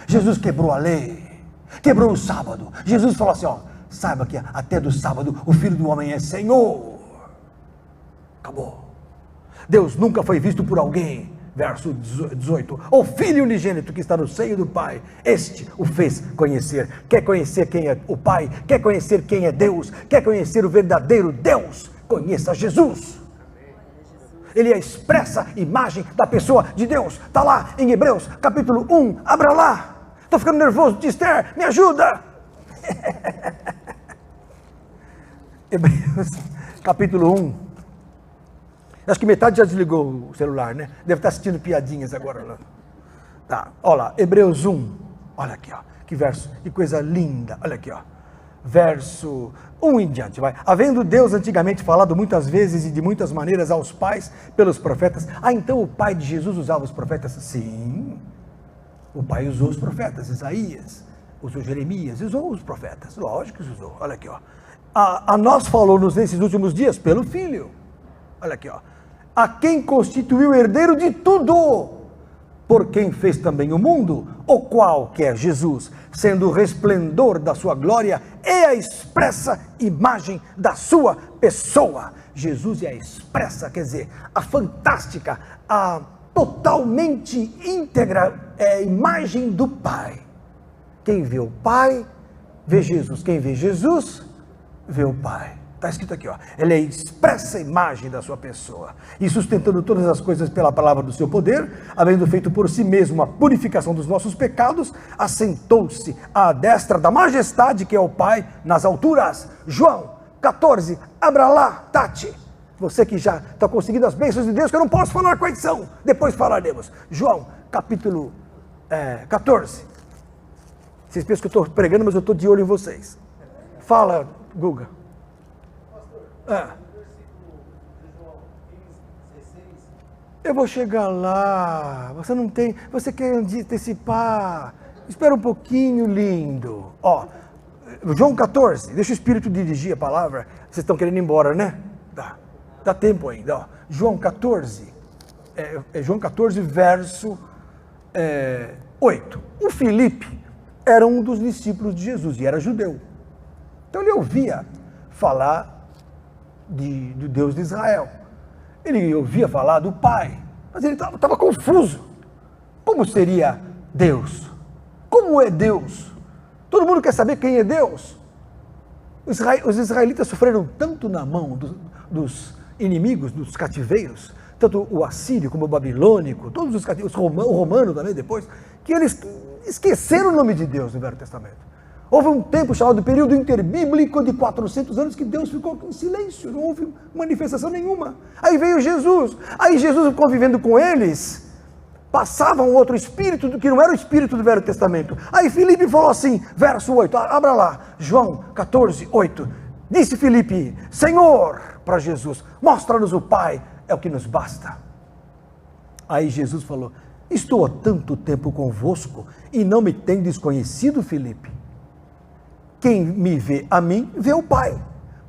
[SPEAKER 1] Jesus quebrou a lei, quebrou o sábado. Jesus falou assim, saiba que até do sábado o Filho do Homem é Senhor. Acabou. Deus nunca foi visto por alguém. Verso 18, o Filho unigênito que está no seio do Pai, este o fez conhecer. Quer conhecer quem é o Pai? Quer conhecer quem é Deus? Quer conhecer o verdadeiro Deus? Conheça Jesus. Ele é a expressa imagem da pessoa de Deus. Está lá em Hebreus capítulo 1, abra lá. Estou ficando nervoso, Esther, me ajuda. Hebreus capítulo 1. Acho que metade já desligou o celular, né? Deve estar assistindo piadinhas agora. Tá, olha lá, Hebreus 1. Olha aqui, que verso, que coisa linda. Olha aqui, verso 1 em diante, vai. Havendo Deus antigamente falado muitas vezes e de muitas maneiras aos pais pelos profetas. Então o pai de Jesus usava os profetas? Sim. O pai usou os profetas, Isaías, usou Jeremias, usou os profetas. Lógico que usou. Olha aqui, A nós falou-nos nesses últimos dias pelo Filho. Olha aqui, a quem constituiu herdeiro de tudo, por quem fez também o mundo, o qual, que é Jesus, sendo o resplendor da sua glória, é a expressa imagem da sua pessoa. Jesus é a expressa, quer dizer, a fantástica, a totalmente íntegra, é a imagem do Pai. Quem vê o Pai, vê Jesus. Quem vê Jesus, vê o Pai. Está escrito aqui, ó. Ele é a expressa imagem da sua pessoa. E sustentando todas as coisas pela palavra do seu poder, havendo feito por si mesmo a purificação dos nossos pecados, assentou-se à destra da majestade que é o Pai nas alturas. João 14, abra lá, Tati. Você que já está conseguindo as bênçãos de Deus, que eu não posso falar quais são, depois falaremos. João, capítulo 14. Vocês pensam que eu estou pregando, mas eu estou de olho em vocês. Fala, Guga. Eu vou chegar lá. Você não tem. Você quer antecipar. Espera um pouquinho, lindo. Ó, João 14. Deixa o Espírito dirigir a palavra. Vocês estão querendo ir embora, né? Dá tempo ainda. Ó. João 14. João 14, verso 8. O Filipe era um dos discípulos de Jesus e era judeu. Então ele ouvia falar do Deus de Israel. Ele ouvia falar do Pai, mas ele estava confuso. Como seria Deus? Como é Deus? Todo mundo quer saber quem é Deus. Os israelitas sofreram tanto na mão dos inimigos, dos cativeiros, tanto o assírio como o babilônico, todos os cativeiros, o romano também depois, que eles esqueceram o nome de Deus no Velho Testamento. Houve um tempo chamado período interbíblico de 400 anos que Deus ficou em silêncio, não houve manifestação nenhuma. Aí veio Jesus, convivendo com eles, passava um outro espírito que não era o espírito do Velho Testamento. Aí Filipe falou assim, verso 8, abra lá, João 14, 8. Disse Filipe, Senhor, para Jesus, mostra-nos o Pai, é o que nos basta. Aí Jesus falou, estou há tanto tempo convosco e não me tendes conhecido, Filipe? Quem me vê a mim, vê o Pai.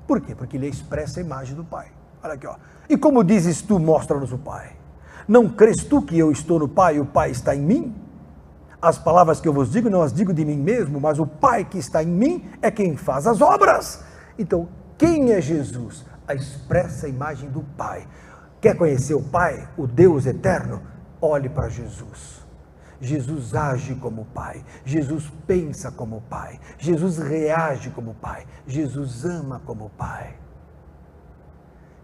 [SPEAKER 1] Por quê? Porque ele expressa a imagem do Pai. Olha aqui, ó. E como dizes tu, mostra-nos o Pai. Não crês tu que eu estou no Pai e o Pai está em mim? As palavras que eu vos digo, não as digo de mim mesmo, mas o Pai que está em mim é quem faz as obras. Então, quem é Jesus? A expressa imagem do Pai. Quer conhecer o Pai, o Deus eterno? Olhe para Jesus. Jesus age como Pai, Jesus pensa como Pai, Jesus reage como Pai, Jesus ama como Pai.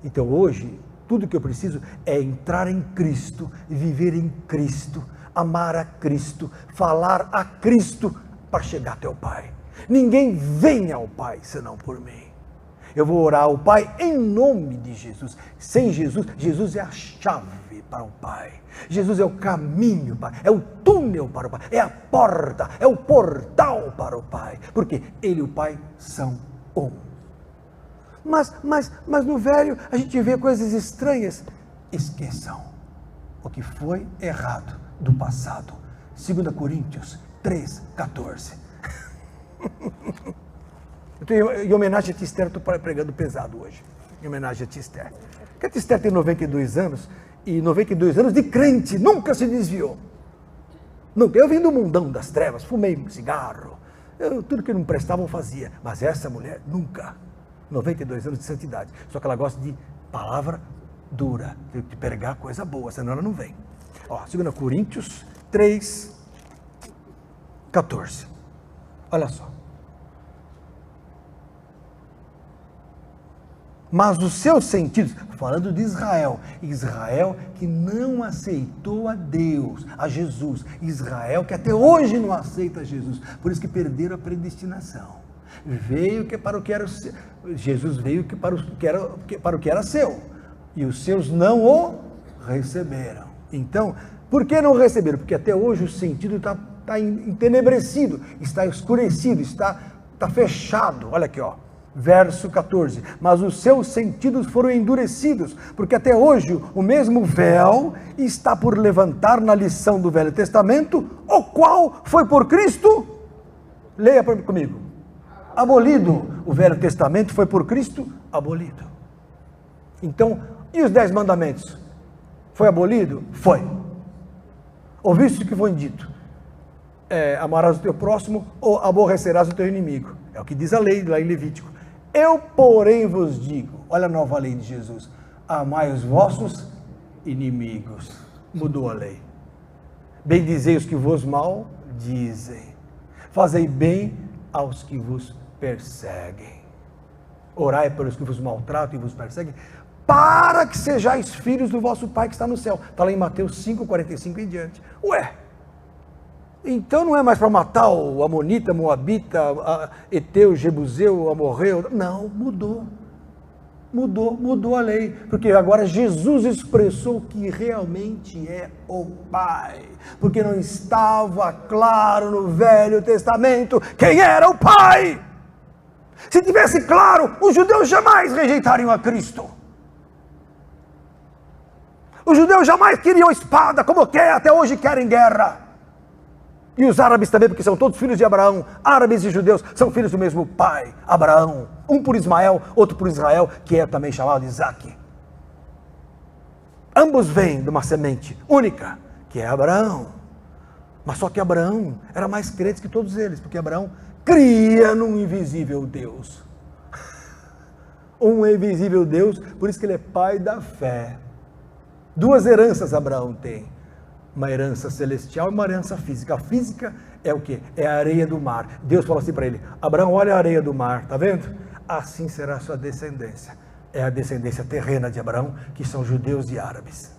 [SPEAKER 1] Então hoje, tudo que eu preciso é entrar em Cristo, viver em Cristo, amar a Cristo, falar a Cristo para chegar até o Pai. Ninguém vem ao Pai senão por mim. Eu vou orar ao Pai em nome de Jesus. Sem Jesus, Jesus é a chave para o Pai. Jesus é o caminho, é o túnel para o Pai, é a porta, é o portal para o Pai, porque Ele e o Pai são um. Mas no velho a gente vê coisas estranhas. Esqueçam o que foi errado do passado. 2 Coríntios 3, 14. Em homenagem a Tister, estou pregando pesado hoje, em homenagem a Tister. Porque a Tister tem 92 anos, e 92 anos de crente, nunca se desviou. Nunca. Eu vim do mundão das trevas, fumei cigarro, tudo que não prestava eu fazia, mas essa mulher nunca. 92 anos de santidade, só que ela gosta de palavra dura, de pregar coisa boa, senão ela não vem. Ó, 2 Coríntios 3, 14. Olha só. Mas os seus sentidos, falando de Israel que não aceitou a Deus, a Jesus, Israel que até hoje não aceita Jesus, por isso que perderam a predestinação. Veio que para o que era Jesus veio que para o que era seu, e os seus não o receberam. Então, por que não receberam? Porque até hoje o sentido está entenebrecido, está escurecido, está fechado. Olha aqui, ó. Verso 14, mas os seus sentidos foram endurecidos, porque até hoje o mesmo véu está por levantar na lição do Velho Testamento, o qual foi por Cristo, leia comigo, abolido. O Velho Testamento foi por Cristo abolido. Então, e os 10 mandamentos? Foi abolido? Foi. Ouviste o que foi dito? Amarás o teu próximo ou aborrecerás o teu inimigo. É o que diz a lei lá em Levítico. Eu, porém, vos digo, olha a nova lei de Jesus, amai os vossos inimigos. Mudou a lei. Bendizei os que vos maldizem. Fazei bem aos que vos perseguem. orai pelos que vos maltratam e vos perseguem, para que sejais filhos do vosso Pai que está no céu. Está lá em Mateus 5, 45 em diante. Ué, então não é mais para matar o Amonita, Moabita, Eteu, Jebuseu, Amorreu. Não, mudou a lei, porque agora Jesus expressou que realmente é o Pai, porque não estava claro no Velho Testamento quem era o Pai. Se tivesse claro, os judeus jamais rejeitariam a Cristo. Os judeus jamais queriam espada, como até hoje querem guerra. E os árabes também, porque são todos filhos de Abraão. Árabes e judeus são filhos do mesmo pai, Abraão. Um por Ismael, outro por Israel, que é também chamado Isaque. Ambos vêm de uma semente única, que é Abraão. Mas só que Abraão era mais crente que todos eles, porque Abraão cria num invisível Deus. Um invisível Deus, por isso que ele é pai da fé. Duas heranças Abraão tem. Uma herança celestial e uma herança física. A física é o quê? É a areia do mar. Deus falou assim para ele: Abraão, olha a areia do mar, está vendo? Assim será a sua descendência. É a descendência terrena de Abraão, que são judeus e árabes.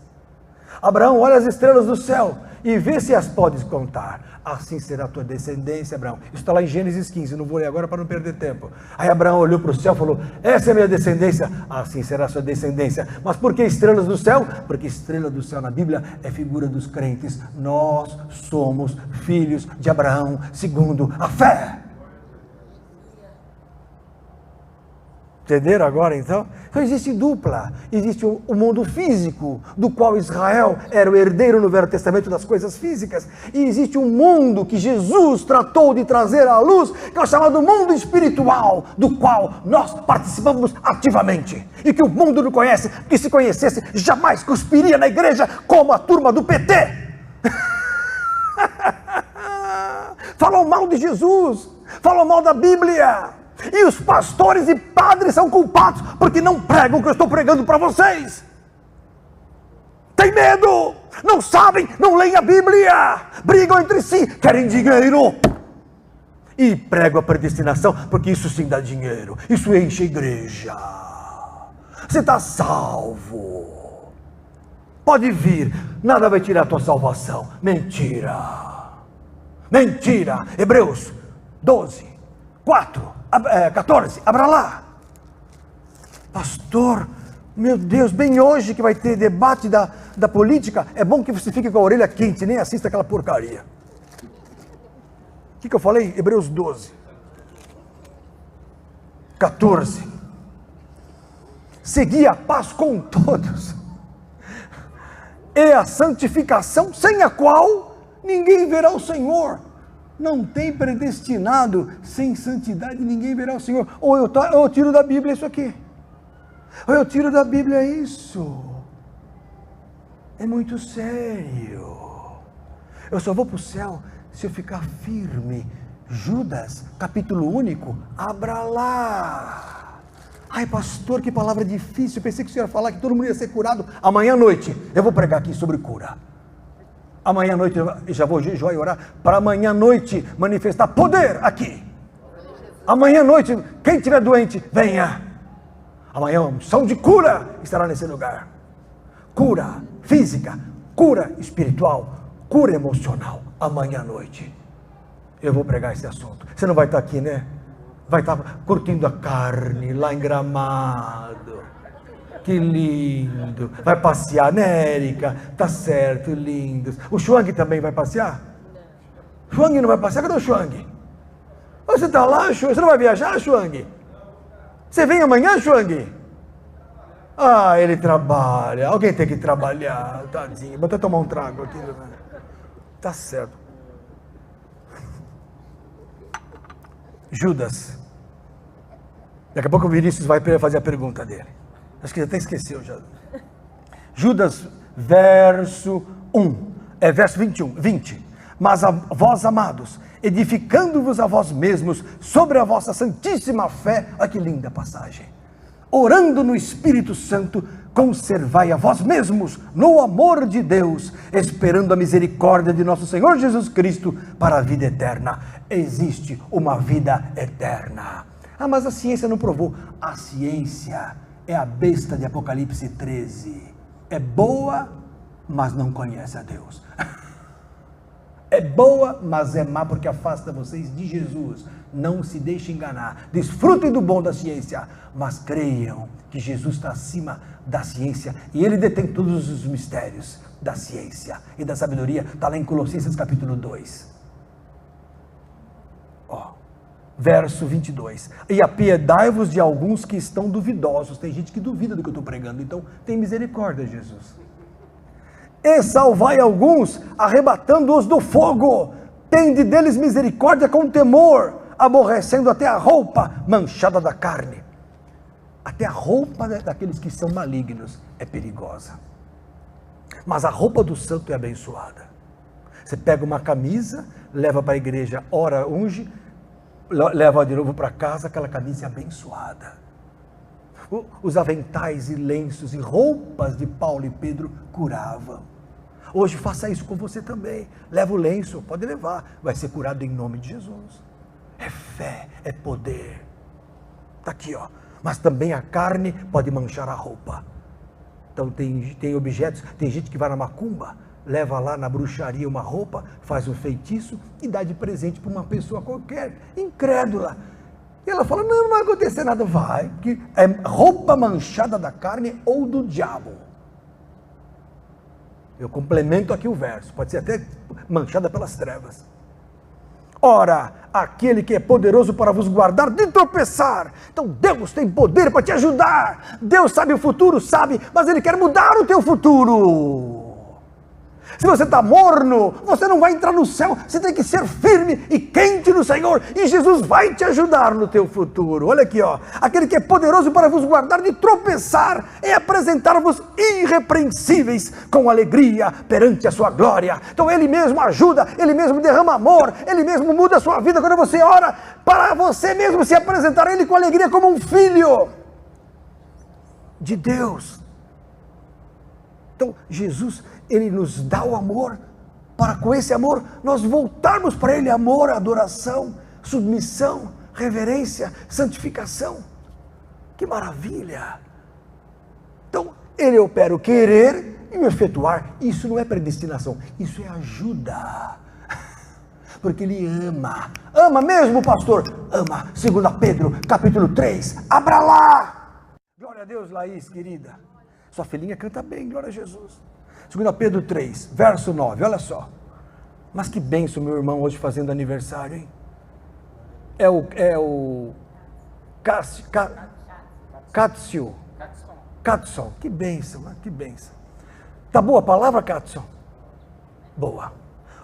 [SPEAKER 1] Abraão, olha as estrelas do céu e vê se as podes contar. Assim será a tua descendência, Abraão. Isso está lá em Gênesis 15, não vou ler agora para não perder tempo. Aí Abraão olhou para o céu e falou: essa é a minha descendência. Assim será a sua descendência. Mas por que estrelas do céu? Porque estrela do céu na Bíblia é figura dos crentes. Nós somos filhos de Abraão segundo a fé. Entenderam agora então? Então existe dupla, existe o mundo físico, do qual Israel era o herdeiro no Velho Testamento das coisas físicas, e existe um mundo que Jesus tratou de trazer à luz, que é o chamado mundo espiritual, do qual nós participamos ativamente, e que o mundo não conhece, que se conhecesse jamais cuspiria na igreja como a turma do PT. Falam mal de Jesus, falam mal da Bíblia. E os pastores e padres são culpados porque não pregam o que eu estou pregando para vocês. Tem medo, não sabem, não leem a Bíblia, brigam entre si, querem dinheiro. E pregam a predestinação, porque isso sim dá dinheiro, isso enche a igreja. Você está salvo, pode vir, nada vai tirar a tua salvação. Mentira, mentira. Hebreus 12, 14, abra lá. Pastor, meu Deus, bem hoje que vai ter debate da política, é bom que você fique com a orelha quente, nem assista aquela porcaria. O que eu falei? Hebreus 12, 14. Segui a paz com todos e a santificação, sem a qual ninguém verá o Senhor. Não tem predestinado, sem santidade ninguém verá o Senhor. Ou eu tiro da Bíblia isso aqui, ou eu tiro da Bíblia isso. É muito sério. Eu só vou para o céu se eu ficar firme. Judas, capítulo único, abra lá. Ai pastor, que palavra difícil, eu pensei que o senhor ia falar que todo mundo ia ser curado. Amanhã à noite eu vou pregar aqui sobre cura. Amanhã à noite eu já vou jejuar e orar para amanhã à noite manifestar poder aqui. Amanhã à noite, quem estiver doente, venha. Amanhã, unção de cura estará nesse lugar. Cura física, cura espiritual, cura emocional. Amanhã à noite eu vou pregar esse assunto. Você não vai estar aqui, né? Vai estar curtindo a carne lá em Gramado. Que lindo. Vai passear, né, Érica? Tá certo, lindos. O Chuang também vai passear? Não. Chuang não vai passear? Cadê o Chuang? Você tá lá, Chuang? Você não vai viajar, Chuang? Você vem amanhã, Chuang? Ah, ele trabalha. Alguém tem que trabalhar, tadinho. Vou até tomar um trago aqui. Tá certo. Judas. Daqui a pouco o Vinícius vai fazer a pergunta dele. Acho que até esqueceu já. Judas, verso 1. Verso 20. Mas a vós, amados, edificando-vos a vós mesmos sobre a vossa santíssima fé. Olha que linda passagem. Orando no Espírito Santo, conservai a vós mesmos no amor de Deus, esperando a misericórdia de nosso Senhor Jesus Cristo para a vida eterna. Existe uma vida eterna. mas a ciência não provou. A ciência é a besta de Apocalipse 13. É boa, mas não conhece a Deus. É boa, mas é má porque afasta vocês de Jesus. Não se deixe enganar. Desfrutem do bom da ciência, mas creiam que Jesus está acima da ciência e Ele detém todos os mistérios da ciência e da sabedoria. Está lá em Colossenses capítulo 2. Verso 22. E apiedai-vos de alguns que estão duvidosos. Tem gente que duvida do que eu estou pregando. Então, tem misericórdia, Jesus. E salvai alguns, arrebatando-os do fogo. Tende deles misericórdia com temor, aborrecendo até a roupa manchada da carne. Até a roupa daqueles que são malignos é perigosa. Mas a roupa do santo é abençoada. Você pega uma camisa, leva para a igreja, ora, unge, leva de novo para casa, aquela camisa é abençoada. Os aventais e lenços e roupas de Paulo e Pedro curavam. Hoje faça isso com você também. Leva o lenço, pode levar, vai ser curado em nome de Jesus. É fé, é poder. Está aqui, mas também a carne pode manchar a roupa. Então tem objetos, tem gente que vai na macumba, leva lá na bruxaria uma roupa, faz um feitiço e dá de presente para uma pessoa qualquer, incrédula. E ela fala, não vai acontecer nada. Vai, que é roupa manchada da carne ou do diabo. Eu complemento aqui o verso, pode ser até manchada pelas trevas. Ora, aquele que é poderoso para vos guardar de tropeçar. Então Deus tem poder para te ajudar. Deus sabe o futuro, sabe, mas Ele quer mudar o teu futuro. Se você está morno, você não vai entrar no céu. Você tem que ser firme e quente no Senhor. E Jesus vai te ajudar no teu futuro. Olha aqui, aquele que é poderoso para vos guardar de tropeçar e apresentar-vos irrepreensíveis com alegria perante a sua glória. Então Ele mesmo ajuda, Ele mesmo derrama amor, Ele mesmo muda a sua vida quando você ora para você mesmo se apresentar a Ele com alegria como um filho de Deus. Então Jesus, Ele nos dá o amor, para com esse amor nós voltarmos para Ele, amor, adoração, submissão, reverência, santificação. Que maravilha! Então, Ele opera o querer e o efetuar. Isso não é predestinação, isso é ajuda. Porque Ele ama. Ama mesmo, pastor? Ama. 2 Pedro, capítulo 3. Abra lá! Glória a Deus, Laís, querida. Sua filhinha canta bem, glória a Jesus. 2 Pedro 3, verso 9, olha só. Mas que bênção, meu irmão, hoje fazendo aniversário, hein? É o Katson. Que bênção, que bênção. Tá boa a palavra, Katson? Boa.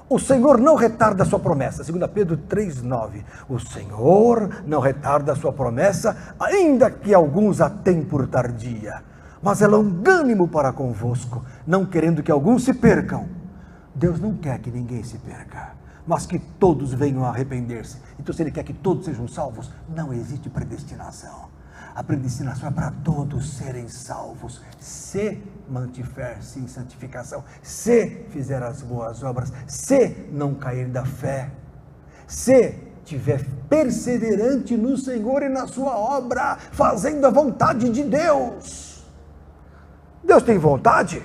[SPEAKER 1] O Senhor não retarda a sua promessa. 2 Pedro 3, 9. O Senhor não retarda a sua promessa, ainda que alguns a tenham por tardia. Mas é longânimo para convosco, não querendo que alguns se percam. Deus não quer que ninguém se perca, mas que todos venham a arrepender-se. Então, se Ele quer que todos sejam salvos, não existe predestinação. A predestinação é para todos serem salvos, se mantiver-se em santificação, se fizer as boas obras, se não cair da fé, se tiver perseverante no Senhor e na sua obra, fazendo a vontade de Deus. Deus tem vontade?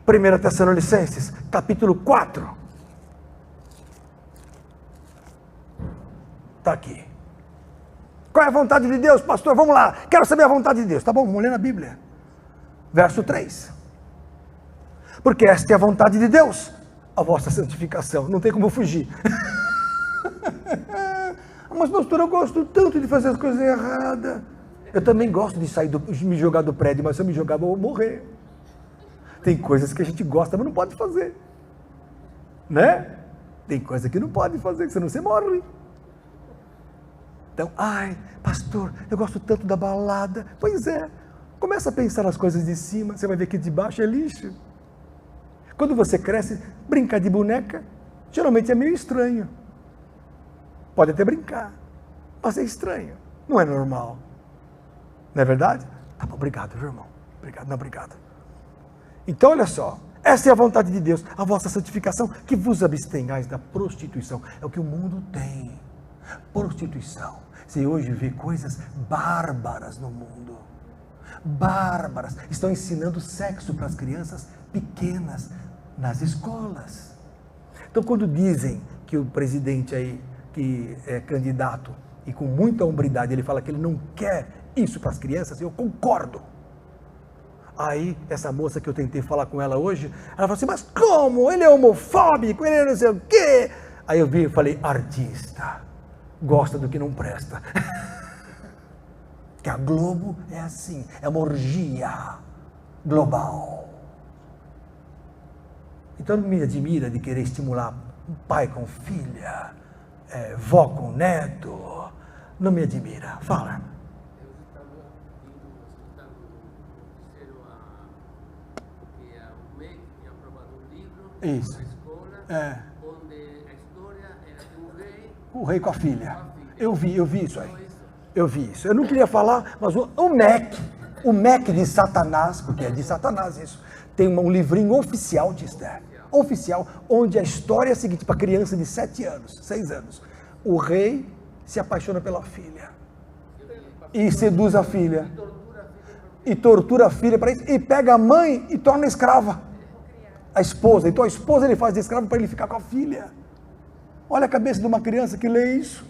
[SPEAKER 1] 1 Tessalonicenses, capítulo 4. Está aqui. Qual é a vontade de Deus, pastor? Vamos lá, quero saber a vontade de Deus. Tá bom, vamos ler na Bíblia. Verso 3. Porque esta é a vontade de Deus, a vossa santificação. Não tem como fugir. Mas pastor, eu gosto tanto de fazer as coisas erradas. Eu também gosto de me jogar do prédio, mas se eu me jogar, eu vou morrer. Tem coisas que a gente gosta, mas não pode fazer. Né? Tem coisa que não pode fazer, que senão você morre. Então, pastor, eu gosto tanto da balada. Pois é, começa a pensar nas coisas de cima, você vai ver que de baixo é lixo. Quando você cresce, brincar de boneca, geralmente é meio estranho. Pode até brincar, mas é estranho, não é normal. Não é verdade? Tá bom, obrigado, viu, irmão? Obrigado, não, obrigado. Então, olha só, essa é a vontade de Deus, a vossa santificação, que vos abstenhais da prostituição. É o que o mundo tem. Prostituição. Você hoje vê coisas bárbaras no mundo. Bárbaras. Estão ensinando sexo para as crianças pequenas nas escolas. Então, quando dizem que o presidente aí, que é candidato, e com muita hombridade ele fala que ele não quer isso para as crianças, eu concordo. Aí, essa moça que eu tentei falar com ela hoje, ela falou assim, mas como? Ele é homofóbico, ele é não sei o quê. Aí eu vi e falei, artista, gosta do que não presta. Que a Globo é assim, é uma orgia global. Então não me admira de querer estimular pai com filha, vó com neto, não me admira. Fala.
[SPEAKER 2] Eu estava escutando o que o MEC tinha aprovado um livro
[SPEAKER 1] Isso.
[SPEAKER 2] na escola, onde a história era de um rei.
[SPEAKER 1] O rei com a filha.
[SPEAKER 2] Com a filha.
[SPEAKER 1] Eu vi isso aí. Eu vi isso. Eu não queria falar, mas o MEC de Satanás, porque é de Satanás isso, tem um livrinho oficial de Esther. Oficial, onde a história é a seguinte, para criança de 7 anos, 6 anos. O rei se apaixona pela filha. E seduz a filha. E tortura a filha para isso. E pega a mãe e torna escrava. A esposa. Então a esposa ele faz de escravo para ele ficar com a filha. Olha a cabeça de uma criança que lê isso.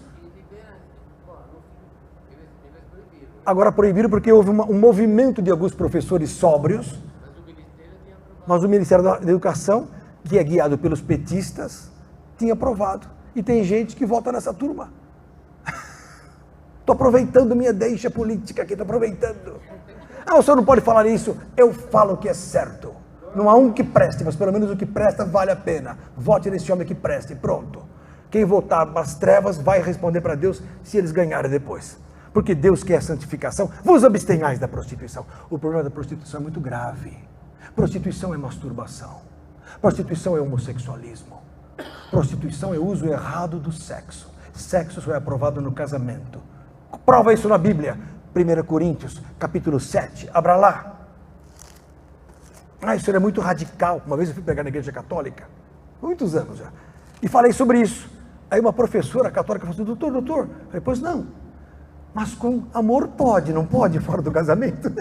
[SPEAKER 1] Agora proibiram porque houve um movimento de alguns professores sóbrios, mas o Ministério da Educação, que é guiado pelos petistas, tinha aprovado. E tem gente que vota nessa turma. Estou aproveitando minha deixa política aqui, estou aproveitando. Ah, o senhor não pode falar isso. Eu falo o que é certo. Não há um que preste, mas pelo menos o que presta vale a pena. Vote nesse homem que preste, pronto. Quem votar nas trevas vai responder para Deus se eles ganharem depois. Porque Deus quer santificação. Vos abstenhais da prostituição. O problema da prostituição é muito grave. Prostituição é masturbação. Prostituição é homossexualismo. Prostituição é uso errado do sexo. Sexo só é aprovado no casamento. Prova isso na Bíblia. 1 Coríntios, capítulo 7. Abra lá. Isso é muito radical. Uma vez eu fui pregar na igreja católica, muitos anos já, e falei sobre isso. Aí uma professora católica falou assim, doutor, eu falei, pois não, mas com amor pode, não pode, fora do casamento?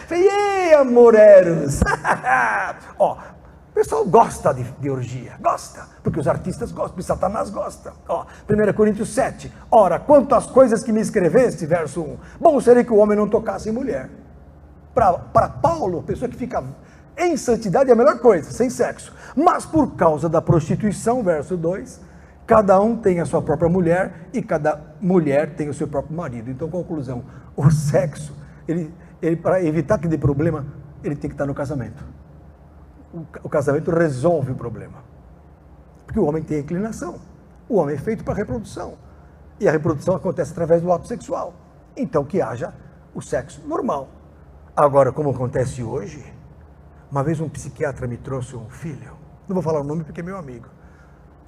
[SPEAKER 1] Falei, ei, amoreros! Ó, o pessoal gosta de orgia, gosta, porque os artistas gostam, e Satanás gosta. Ó, 1 Coríntios 7, ora, quanto às coisas que me escreveste, verso 1, bom seria que o homem não tocasse em mulher. Para Paulo, a pessoa que fica em santidade é a melhor coisa, sem sexo. Mas por causa da prostituição, verso 2, cada um tem a sua própria mulher e cada mulher tem o seu próprio marido. Então, conclusão, o sexo, ele para evitar que dê problema, ele tem que estar no casamento. O casamento resolve o problema. Porque o homem tem a inclinação. O homem é feito para a reprodução. E a reprodução acontece através do ato sexual. Então, que haja o sexo normal. Agora, como acontece hoje, uma vez um psiquiatra me trouxe um filho, não vou falar o nome porque é meu amigo,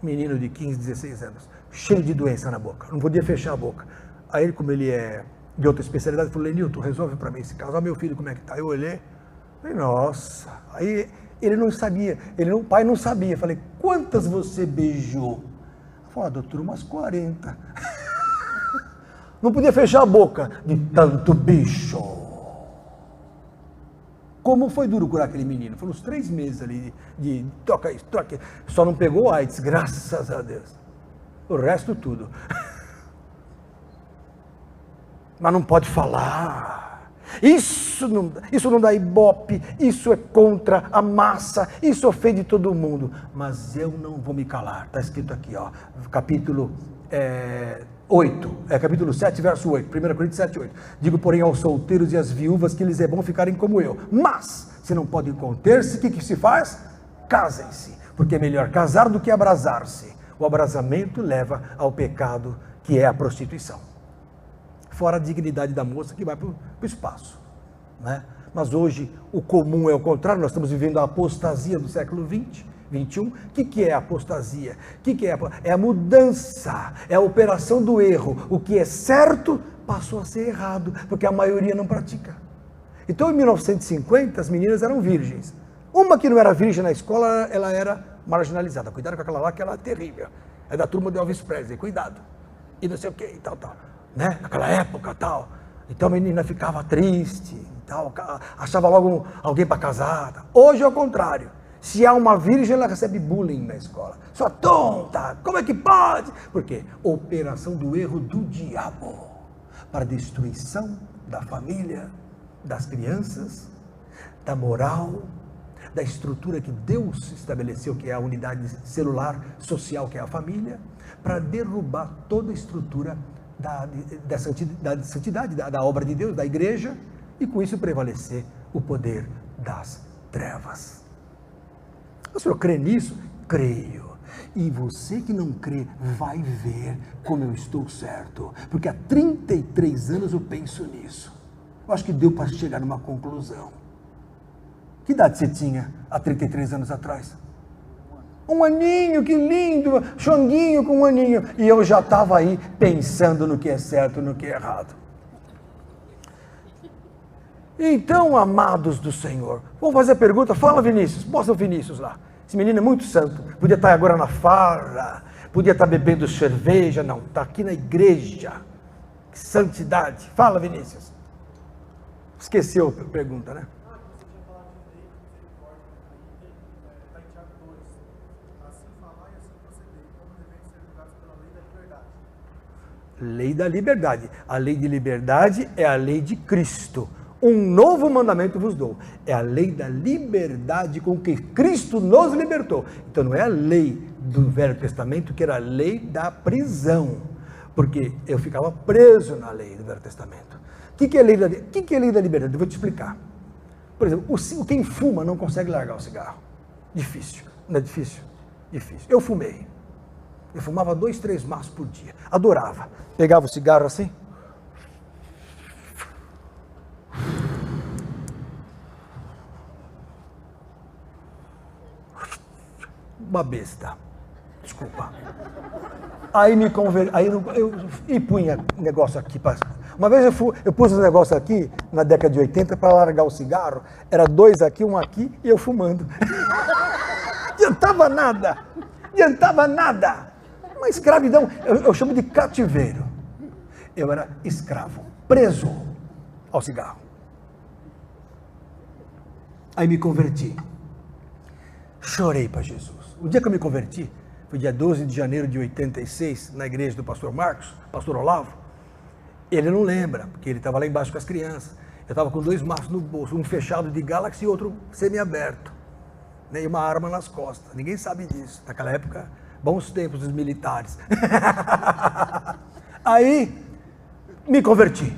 [SPEAKER 1] menino de 15, 16 anos, cheio de doença na boca, não podia fechar a boca. Aí ele, como ele é de outra especialidade, falou, Lenilton, resolve para mim esse caso, olha meu filho como é que tá. Eu olhei, falei, nossa, aí ele não sabia, o pai não sabia, falei, quantas você beijou? Ele falou, doutor, umas 40. Não podia fechar a boca de tanto bicho. Como foi duro curar aquele menino? Foram uns 3 meses ali de troca isso, troca isso. Só não pegou AIDS, graças a Deus. O resto tudo. Mas não pode falar. Isso não dá ibope, isso é contra a massa, isso ofende todo mundo. Mas eu não vou me calar. Está escrito aqui, ó, capítulo capítulo 7, verso 8, 1 Coríntios 7, 8. Digo, porém, aos solteiros e às viúvas que lhes é bom ficarem como eu. Mas, se não podem conter-se, o que se faz? Casem-se, porque é melhor casar do que abrasar-se. O abrasamento leva ao pecado, que é a prostituição. Fora a dignidade da moça que vai para o espaço. Né? Mas hoje, o comum é o contrário, nós estamos vivendo a apostasia do século 20. 21, o que é a apostasia? O que é? É a mudança, é a operação do erro. O que é certo passou a ser errado, porque a maioria não pratica. Então, em 1950, as meninas eram virgens. Uma que não era virgem na escola, ela era marginalizada. Cuidado com aquela lá, que ela é terrível. É da turma de Elvis Presley, cuidado. E não sei o que, e tal, tal. Né? Naquela época, tal. Então a menina ficava triste, tal, achava logo alguém para casar. Hoje é o contrário. Se há uma virgem, ela recebe bullying na escola. Sua tonta, como é que pode? Por quê? Operação do erro do diabo para destruição da família, das crianças, da moral, da estrutura que Deus estabeleceu, que é a unidade celular social, que é a família, para derrubar toda a estrutura da santidade, da obra de Deus, da igreja, e com isso prevalecer o poder das trevas. O senhor crê nisso? Creio. E você que não crê, vai ver como eu estou certo. Porque há 33 anos eu penso nisso. Eu acho que deu para chegar numa conclusão. Que idade você tinha há 33 anos atrás? Um aninho, que lindo, chonguinho com um aninho. E eu já estava aí pensando no que é certo e no que é errado. Então, amados do Senhor, vamos fazer a pergunta. Fala, Vinícius, mostra o Vinícius lá. Esse menino é muito santo, podia estar agora na farra, podia estar bebendo cerveja, não, está aqui na igreja. Que santidade. Fala, Vinícius. Esqueceu a pergunta, né? Lei da liberdade. A lei de liberdade é a lei de Cristo. Um novo mandamento vos dou. É a lei da liberdade com que Cristo nos libertou. Então não é a lei do Velho Testamento, que era a lei da prisão. Porque eu ficava preso na lei do Velho Testamento. O que é lei da liberdade? Eu vou te explicar. Por exemplo, quem fuma não consegue largar o cigarro. Difícil. Não é difícil? Difícil. Eu fumei. Eu fumava 2, 3 maços por dia. Adorava. Pegava o cigarro assim. Uma besta. Desculpa. Aí me converti. Aí eu punha negócio aqui. Uma vez eu pus um negócio aqui, na década de 80, para largar o cigarro. Era 2 aqui, 1 aqui, e eu fumando. Adiantava nada. Adiantava nada. Uma escravidão, eu chamo de cativeiro. Eu era escravo, preso ao cigarro. Aí me converti. Chorei para Jesus. O dia que eu me converti, foi dia 12 de janeiro de 86, na igreja do pastor Marcos, pastor Olavo. Ele não lembra, porque ele estava lá embaixo com as crianças. Eu estava com 2 maços no bolso, um fechado de Galaxy e outro semi-aberto. E uma arma nas costas. Ninguém sabe disso. Naquela época, bons tempos dos militares. Aí, me converti.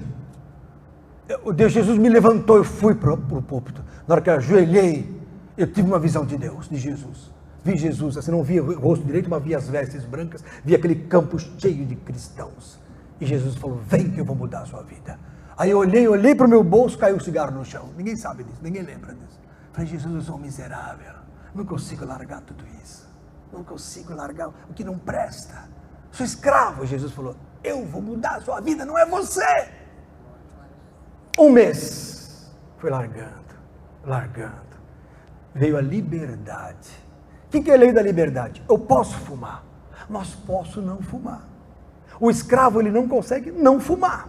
[SPEAKER 1] Deus, Jesus me levantou, eu fui para o púlpito. Na hora que eu ajoelhei, eu tive uma visão de Deus, de Jesus. Vi Jesus, assim, não via o rosto direito, mas via as vestes brancas, via aquele campo cheio de cristãos. E Jesus falou, vem que eu vou mudar a sua vida. Aí eu olhei para o meu bolso, caiu o cigarro no chão. Ninguém sabe disso, ninguém lembra disso. Falei, Jesus, eu sou um miserável, não consigo largar tudo isso. Não consigo largar o que não presta. Sou escravo. Jesus falou, eu vou mudar a sua vida, não é você. 1 mês. Foi largando. Veio a liberdade. O que é a lei da liberdade? Eu posso fumar, mas posso não fumar. O escravo, ele não consegue não fumar.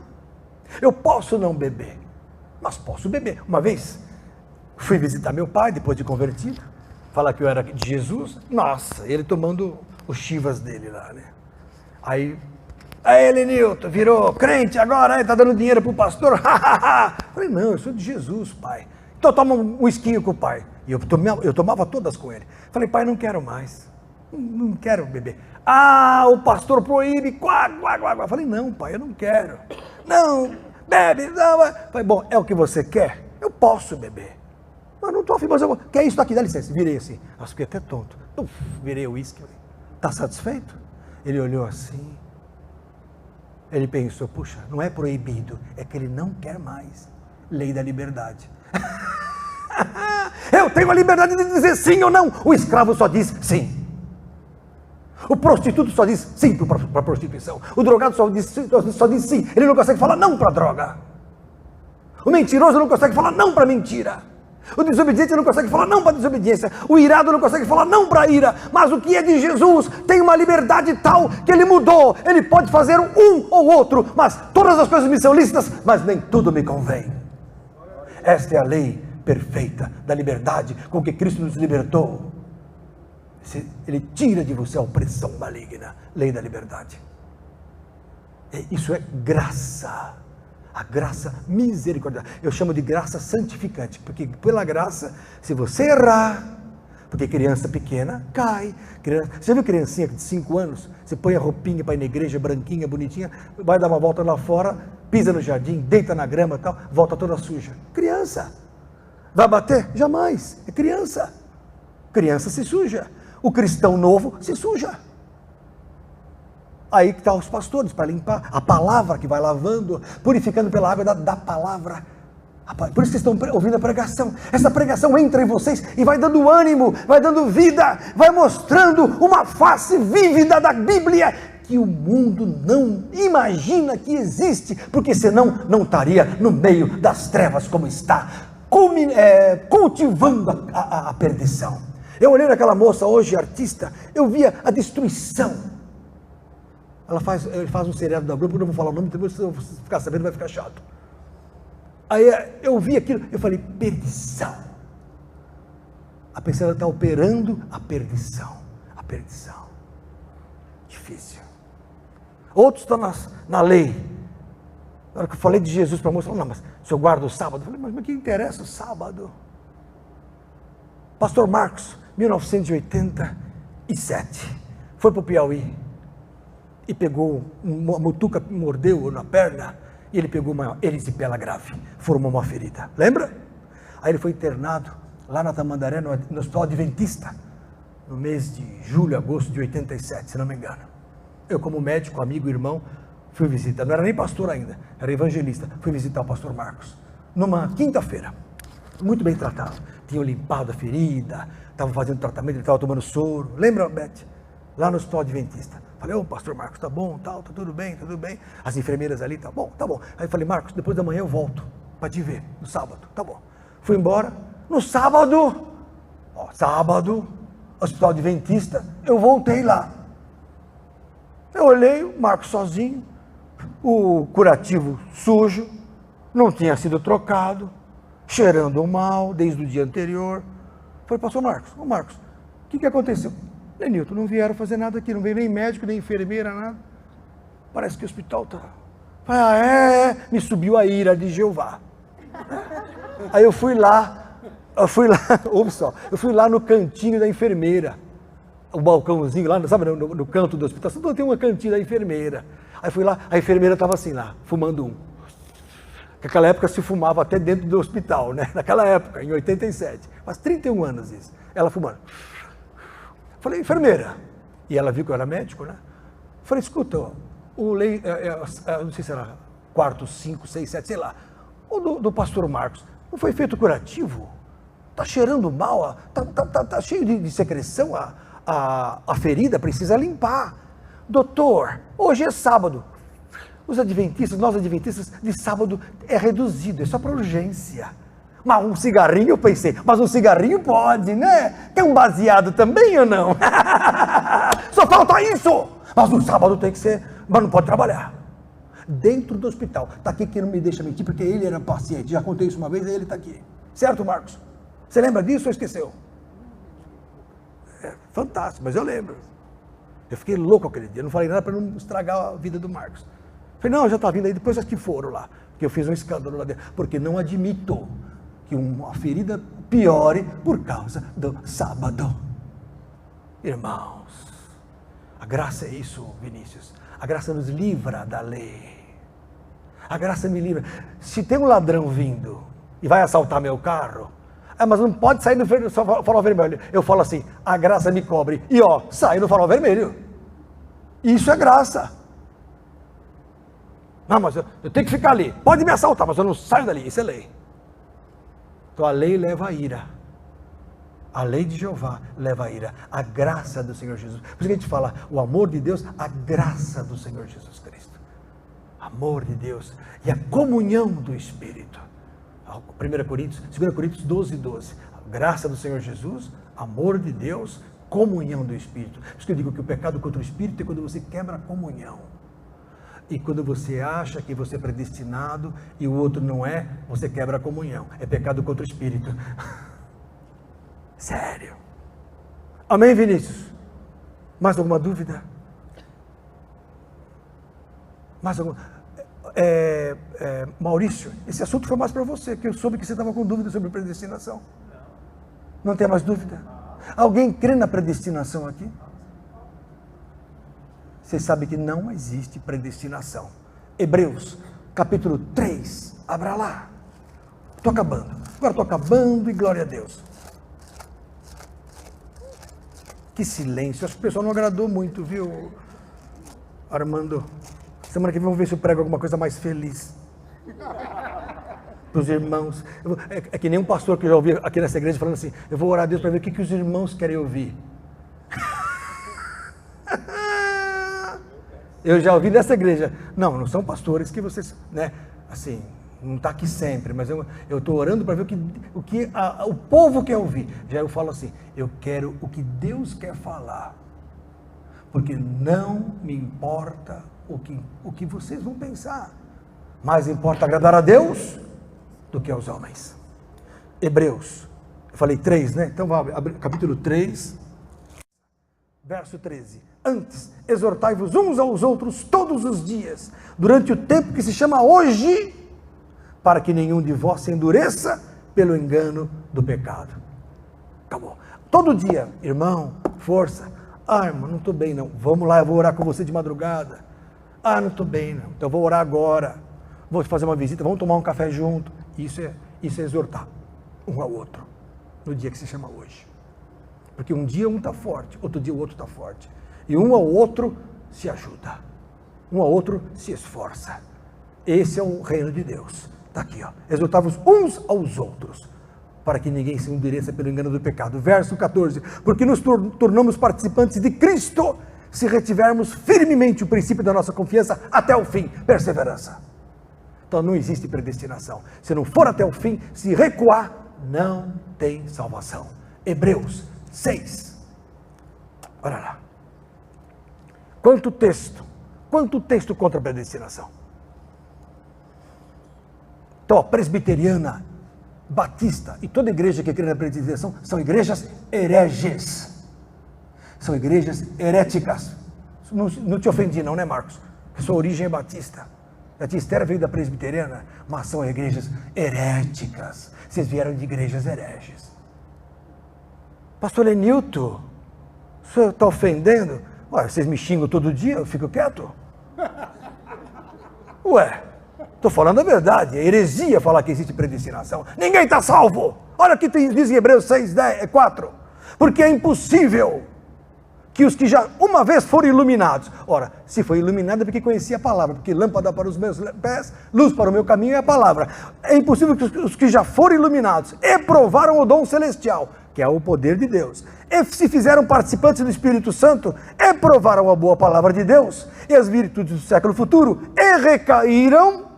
[SPEAKER 1] Eu posso não beber, mas posso beber. Uma vez, fui visitar meu pai, depois de convertido, falar que eu era de Jesus. Nossa, ele tomando os chivas dele lá, né? Aí Elenilton, virou crente agora, tá dando dinheiro pro pastor. Falei, não, eu sou de Jesus, pai. Então toma um whisky com o pai. E eu tomava todas com ele. Falei, pai, não quero mais. Não quero beber. Ah, o pastor proíbe. Falei, não, pai, eu não quero. Não, bebe. Não. Falei, bom, é o que você quer? Eu posso beber. Mas não estou afim, mas eu vou. Quer isso aqui? Dá licença. Virei assim. Nossa, fiquei até tonto. Virei o uísque. Está satisfeito? Ele olhou assim. Ele pensou, puxa, não é proibido. É que ele não quer mais. Lei da liberdade. Eu tenho a liberdade de dizer sim ou não. O escravo só diz sim. O prostituto só diz sim para a prostituição. O drogado só diz sim. Ele não consegue falar não para a droga. O mentiroso não consegue falar não para a mentira. O desobediente não consegue falar não para a desobediência. O irado não consegue falar não para a ira. Mas o que é de Jesus tem uma liberdade tal que ele mudou. Ele pode fazer um ou outro, mas todas as coisas me são lícitas, mas nem tudo me convém. Esta é a lei perfeita da liberdade com que Cristo nos libertou. Ele tira de você a opressão maligna. Lei da liberdade. Isso é graça. A graça misericordiosa. Eu chamo de graça santificante, porque pela graça, se você errar, porque criança pequena cai. Você viu criancinha de 5 anos? Você põe a roupinha para ir na igreja, branquinha, bonitinha, vai dar uma volta lá fora, pisa no jardim, deita na grama e tal, volta toda suja. Criança. Vai bater? Jamais. É criança. Criança se suja. O cristão novo se suja. Aí que estão os pastores para limpar, a palavra que vai lavando, purificando pela água da palavra. Por isso que estão ouvindo a pregação. Essa pregação entra em vocês e vai dando ânimo, vai dando vida, vai mostrando uma face vívida da Bíblia que o mundo não imagina que existe, porque senão não estaria no meio das trevas como está, cultivando a perdição. Eu olhei naquela moça hoje, artista, eu via a destruição. Ele faz um seriado da Globo, eu não vou falar o nome, depois se eu ficar sabendo vai ficar chato. Aí eu vi aquilo, eu falei, perdição. A pessoa está operando a perdição. A perdição. Difícil. Outros estão na lei. Na hora que eu falei de Jesus para a moça, não, mas o senhor guarda o sábado? Eu falei, mas o que interessa o sábado? Pastor Marcos, 1987, foi para o Piauí. E pegou uma mutuca, mordeu na perna, e ele pegou uma erisipela grave, formou uma ferida, lembra? Aí ele foi internado lá na Tamandaré, no Hospital Adventista, no mês de julho, agosto de 87, se não me engano. Eu, como médico, amigo, irmão, fui visitar, não era nem pastor ainda, era evangelista, fui visitar o pastor Marcos, numa quinta-feira, muito bem tratado, tinham limpado a ferida, estavam fazendo tratamento, ele estava tomando soro, lembra, Beth? Lá no Hospital Adventista. Falei, pastor Marcos, tá bom, tal, tá tudo bem. As enfermeiras ali, tá bom. Aí falei, Marcos, depois da manhã eu volto para te ver, no sábado, tá bom. Fui embora, no sábado, Hospital Adventista, eu voltei lá. Eu olhei, o Marcos sozinho, o curativo sujo, não tinha sido trocado, cheirando mal desde o dia anterior. Falei, pastor Marcos, o que aconteceu? Nilton, não vieram fazer nada aqui, não veio nem médico, nem enfermeira, nada. Parece que o hospital está... me subiu a ira de Jeová. Aí eu fui lá, ouve só, eu fui lá no cantinho da enfermeira, o balcãozinho lá, sabe, no canto do hospital, sempre tem uma cantina da enfermeira. Aí fui lá, a enfermeira estava assim lá, fumando um. Naquela época se fumava até dentro do hospital, né? Naquela época, em 87, faz 31 anos isso, ela fumando. Falei, enfermeira, e ela viu que eu era médico, né? Falei, escuta, não sei se era quarto, 5, 6, 7, sei lá, o do pastor Marcos, não foi feito curativo? Tá cheirando mal, tá cheio de secreção, a ferida precisa limpar. Doutor, hoje é sábado, nós adventistas, de sábado é reduzido, é só para urgência. Mas um cigarrinho, eu pensei, mas um cigarrinho pode, né? Tem um baseado também ou não? Só falta isso! Mas no sábado tem que ser, mas não pode trabalhar. Dentro do hospital, está aqui que não me deixa mentir, porque ele era paciente, já contei isso uma vez, ele está aqui. Certo, Marcos? Você lembra disso ou esqueceu? É fantástico, mas eu lembro. Eu fiquei louco aquele dia, não falei nada para não estragar a vida do Marcos. Falei, não, já está vindo aí, depois as que foram lá, porque eu fiz um escândalo lá dentro, porque não admito que uma ferida piore por causa do sábado. Irmãos, a graça é isso, Vinícius. A graça nos livra da lei. A graça me livra. Se tem um ladrão vindo e vai assaltar meu carro, mas não pode sair no farol vermelho. Eu falo assim, a graça me cobre. E sai no farol vermelho. Isso é graça. Não, mas eu tenho que ficar ali. Pode me assaltar, mas eu não saio dali. Isso é lei. Então a lei leva a ira. A lei de Jeová leva a ira. A graça do Senhor Jesus. Por isso que a gente fala, o amor de Deus, a graça do Senhor Jesus Cristo. Amor de Deus e a comunhão do Espírito. 2 Coríntios 12, 12. A graça do Senhor Jesus, amor de Deus, comunhão do Espírito. Por isso que eu digo que o pecado contra o Espírito é quando você quebra a comunhão. E quando você acha que você é predestinado e o outro não é, você quebra a comunhão. É pecado contra o Espírito. Sério. Amém, Vinícius? Mais alguma dúvida? Mais alguma? Maurício, esse assunto foi mais para você, que eu soube que você estava com dúvida sobre predestinação. Não tem mais dúvida? Alguém crê na predestinação aqui? Você sabe que não existe predestinação. Hebreus, capítulo 3, abra lá. Estou acabando. Agora estou acabando e glória a Deus. Que silêncio. Acho que o pessoal não agradou muito, viu, Armando? Semana que vem vamos ver se eu prego alguma coisa mais feliz. Para os irmãos. É que nem um pastor que eu já ouvi aqui nessa igreja falando assim, eu vou orar a Deus para ver o que os irmãos querem ouvir. Eu já ouvi dessa igreja. Não são pastores que vocês, né, assim, não está aqui sempre, mas eu estou orando para ver o que o povo quer ouvir. Já eu falo assim, eu quero o que Deus quer falar, porque não me importa o que vocês vão pensar, mais importa agradar a Deus do que aos homens. Hebreus, eu falei 3, né? Então vamos abrir capítulo 3, verso 13. Antes, exortai-vos uns aos outros todos os dias, durante o tempo que se chama hoje, para que nenhum de vós se endureça pelo engano do pecado. Acabou. Todo dia, irmão, força. Irmão, não estou bem não. Vamos lá, eu vou orar com você de madrugada. Não estou bem não. Então eu vou orar agora. Vou fazer uma visita, vamos tomar um café junto. Isso é exortar um ao outro, no dia que se chama hoje. Porque um dia um está forte, outro dia o outro está forte. E um ao outro se ajuda. Um ao outro se esforça. Esse é o reino de Deus. Está aqui, ó. Exortai-vos uns aos outros, para que ninguém se endureça pelo engano do pecado. Verso 14. Porque nos tornamos participantes de Cristo, se retivermos firmemente o princípio da nossa confiança até o fim. Perseverança. Então não existe predestinação. Se não for até o fim, se recuar, não tem salvação. Hebreus 6. Olha lá. Quanto texto contra a predestinação. Então, a presbiteriana, batista e toda igreja que crê na predestinação são igrejas hereges. São igrejas heréticas. Não te ofendi não, né, Marcos? Sua origem é batista. A tia Esther veio da presbiteriana, mas são igrejas heréticas. Vocês vieram de igrejas hereges. Pastor Lenilton, o senhor está ofendendo? Ué, vocês me xingam todo dia, eu fico quieto? Ué, estou falando a verdade, é heresia falar que existe predestinação. Ninguém está salvo. Olha o que diz em Hebreus 6:4. Porque é impossível que os que já uma vez foram iluminados. Ora, se foi iluminado é porque conhecia a palavra, porque lâmpada para os meus pés, luz para o meu caminho é a palavra. É impossível que os que já foram iluminados e provaram o dom celestial, que é o poder de Deus, e se fizeram participantes do Espírito Santo, e provaram a boa palavra de Deus, e as virtudes do século futuro, e recaíram,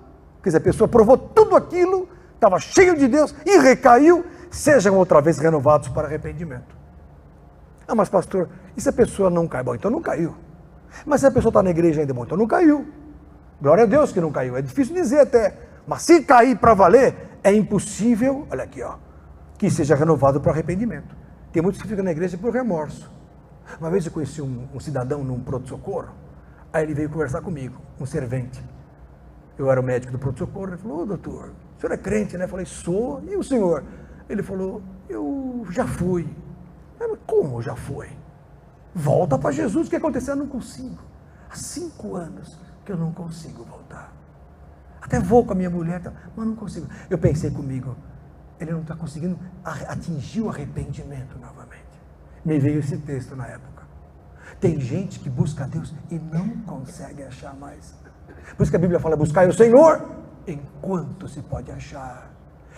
[SPEAKER 1] quer dizer, a pessoa provou tudo aquilo, estava cheio de Deus, e recaiu, sejam outra vez renovados para arrependimento. Mas pastor, e se a pessoa não cai? Bom, então não caiu. Mas se a pessoa está na igreja ainda, bom, então não caiu. Glória a Deus que não caiu, é difícil dizer até, mas se cair para valer, é impossível, olha aqui, ó, que seja renovado para arrependimento. Tem muitos que ficam na igreja por remorso. Uma vez eu conheci um cidadão num pronto-socorro, aí ele veio conversar comigo, um servente. Eu era o médico do pronto-socorro, ele falou, doutor, o senhor é crente, né? Eu falei, sou, e o senhor? Ele falou, eu já fui. Mas como já foi? Volta para Jesus, o que aconteceu? Eu não consigo. Há 5 anos que eu não consigo voltar. Até vou com a minha mulher, mas não consigo. Eu pensei comigo, ele não está conseguindo atingir o arrependimento novamente. Me veio esse texto na época. Tem gente que busca a Deus e não consegue achar mais. Por isso que a Bíblia fala, buscai o Senhor enquanto se pode achar.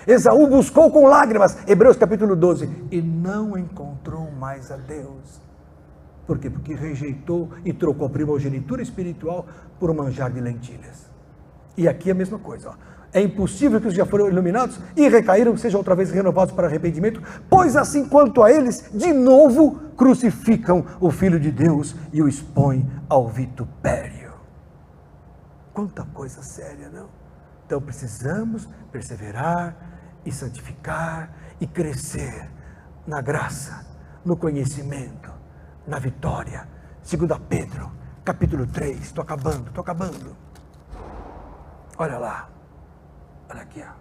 [SPEAKER 1] Esaú buscou com lágrimas, Hebreus capítulo 12, e não encontrou mais a Deus. Por quê? Porque rejeitou e trocou a primogenitura espiritual por um manjar de lentilhas. E aqui é a mesma coisa, ó. É impossível que os que já foram iluminados e recaíram sejam outra vez renovados para arrependimento, pois assim quanto a eles, de novo crucificam o Filho de Deus e o expõem ao vitupério. Quanta coisa séria, não? Então precisamos perseverar e santificar e crescer na graça, no conhecimento, na vitória. 2 Pedro, capítulo 3, estou acabando. Olha lá. Olha aqui, ó.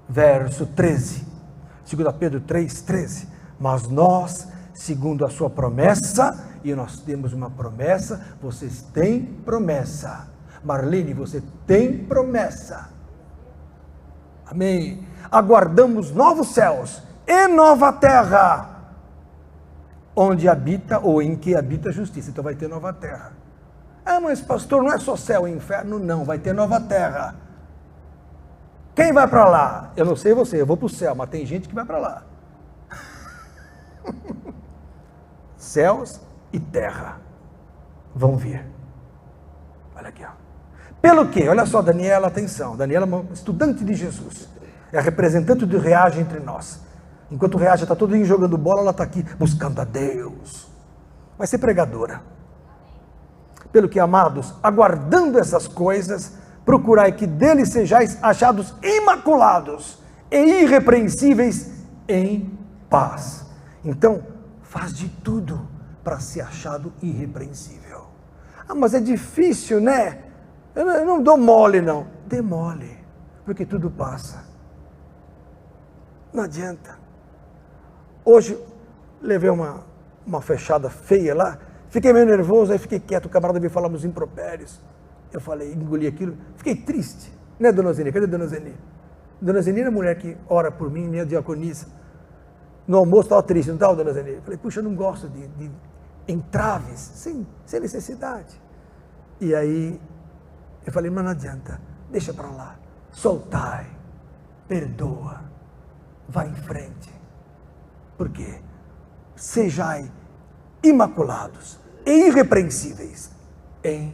[SPEAKER 1] Verso 13, 2 Pedro 3, 13. Mas nós, segundo a sua promessa, e nós temos uma promessa, vocês têm promessa. Marlene, você tem promessa. Amém. Aguardamos novos céus e nova terra, onde habita ou em que habita a justiça. Então vai ter nova terra. Ah, mas pastor, não é só céu e inferno? Não, vai ter nova terra. Quem vai para lá? Eu não sei você, eu vou para o céu, mas tem gente que vai para lá. Céus e terra vão vir. Olha aqui, ó. Pelo quê? Olha só, Daniela, atenção. Daniela é uma estudante de Jesus. É a representante do Reage entre nós. Enquanto o Reage está todo dia jogando bola, ela está aqui buscando a Deus. Vai ser pregadora. Pelo que, amados, aguardando essas coisas, procurai que deles sejais achados imaculados e irrepreensíveis em paz. Então, faz de tudo para ser achado irrepreensível. Ah, mas é difícil, né? Eu não dou mole, não. Dê mole, porque tudo passa. Não adianta. Hoje, levei uma fechada feia lá, fiquei meio nervoso, aí fiquei quieto, o camarada veio falar uns impropérios. Eu falei, engoli aquilo, fiquei triste. Né, dona Zeni? Cadê dona Zeni? Dona Zeni é a mulher que ora por mim, minha diaconisa. No almoço estava triste, não estava, dona Zeni? Eu falei, puxa, eu não gosto de entraves, sem necessidade. E aí, eu falei, mas não adianta, deixa para lá. Soltai, perdoa, vá em frente. Por quê? Sejai imaculados e irrepreensíveis em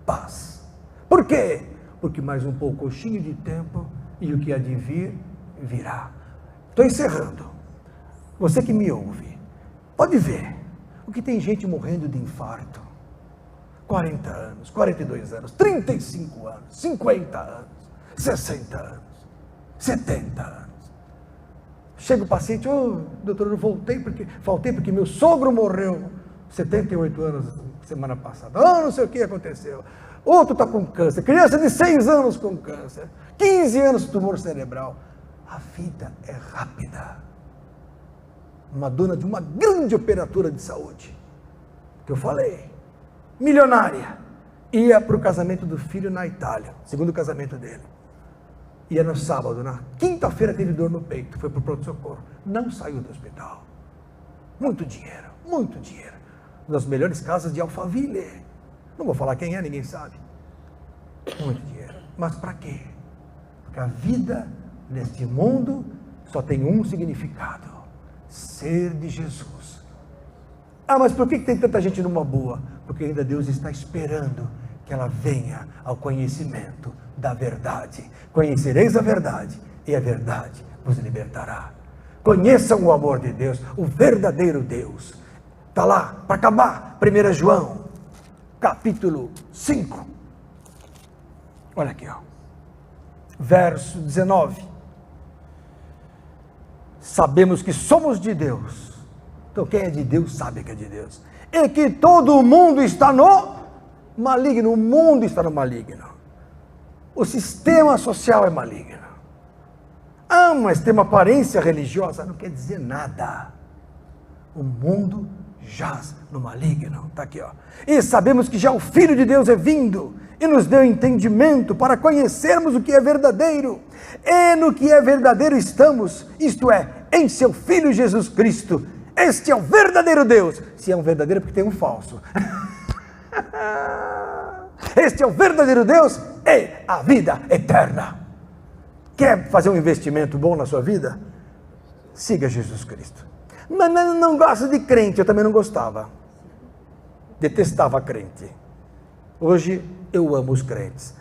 [SPEAKER 1] paz. Por quê? Porque mais um pouquinho de tempo e o que há de vir, virá. Estou encerrando. Você que me ouve, pode ver o que tem gente morrendo de infarto. 40 anos, 42 anos, 35 anos, 50 anos, 60 anos, 70 anos. Chega o paciente, doutor, eu faltei porque meu sogro morreu 78 anos semana passada. Não sei o que aconteceu. Outro está com câncer, criança de 6 anos com câncer, 15 anos tumor cerebral. A vida é rápida. Uma dona de uma grande operadora de saúde, que eu falei, milionária, ia para o casamento do filho na Itália, segundo casamento dele. Ia no sábado, na quinta-feira teve dor no peito, foi para o pronto-socorro, não saiu do hospital. Muito dinheiro, muito dinheiro. Uma das melhores casas de Alphaville. Não vou falar quem é, ninguém sabe. Muito dinheiro. Mas para quê? Porque a vida neste mundo só tem um significado: ser de Jesus. Ah, mas por que tem tanta gente numa boa? Porque ainda Deus está esperando que ela venha ao conhecimento da verdade. Conhecereis a verdade, e a verdade vos libertará. Conheçam o amor de Deus, o verdadeiro Deus. Está lá, para acabar, 1 João, capítulo 5. Olha aqui, ó. Verso 19. Sabemos que somos de Deus. Então quem é de Deus sabe que é de Deus. E que todo mundo está no maligno. O mundo está no maligno. O sistema social é maligno. Ah, mas tem uma aparência religiosa. Não quer dizer nada. O mundo jaz no maligno. Está aqui, ó. E sabemos que já o Filho de Deus é vindo e nos deu entendimento para conhecermos o que é verdadeiro. E no que é verdadeiro estamos, isto é, em seu Filho Jesus Cristo. Este é o verdadeiro Deus. Se é um verdadeiro, porque tem um falso. Este é o verdadeiro Deus e a vida eterna. Quer fazer um investimento bom na sua vida? Siga Jesus Cristo. Mas não gosto de crente, eu também não gostava. Detestava crente. Hoje eu amo os crentes.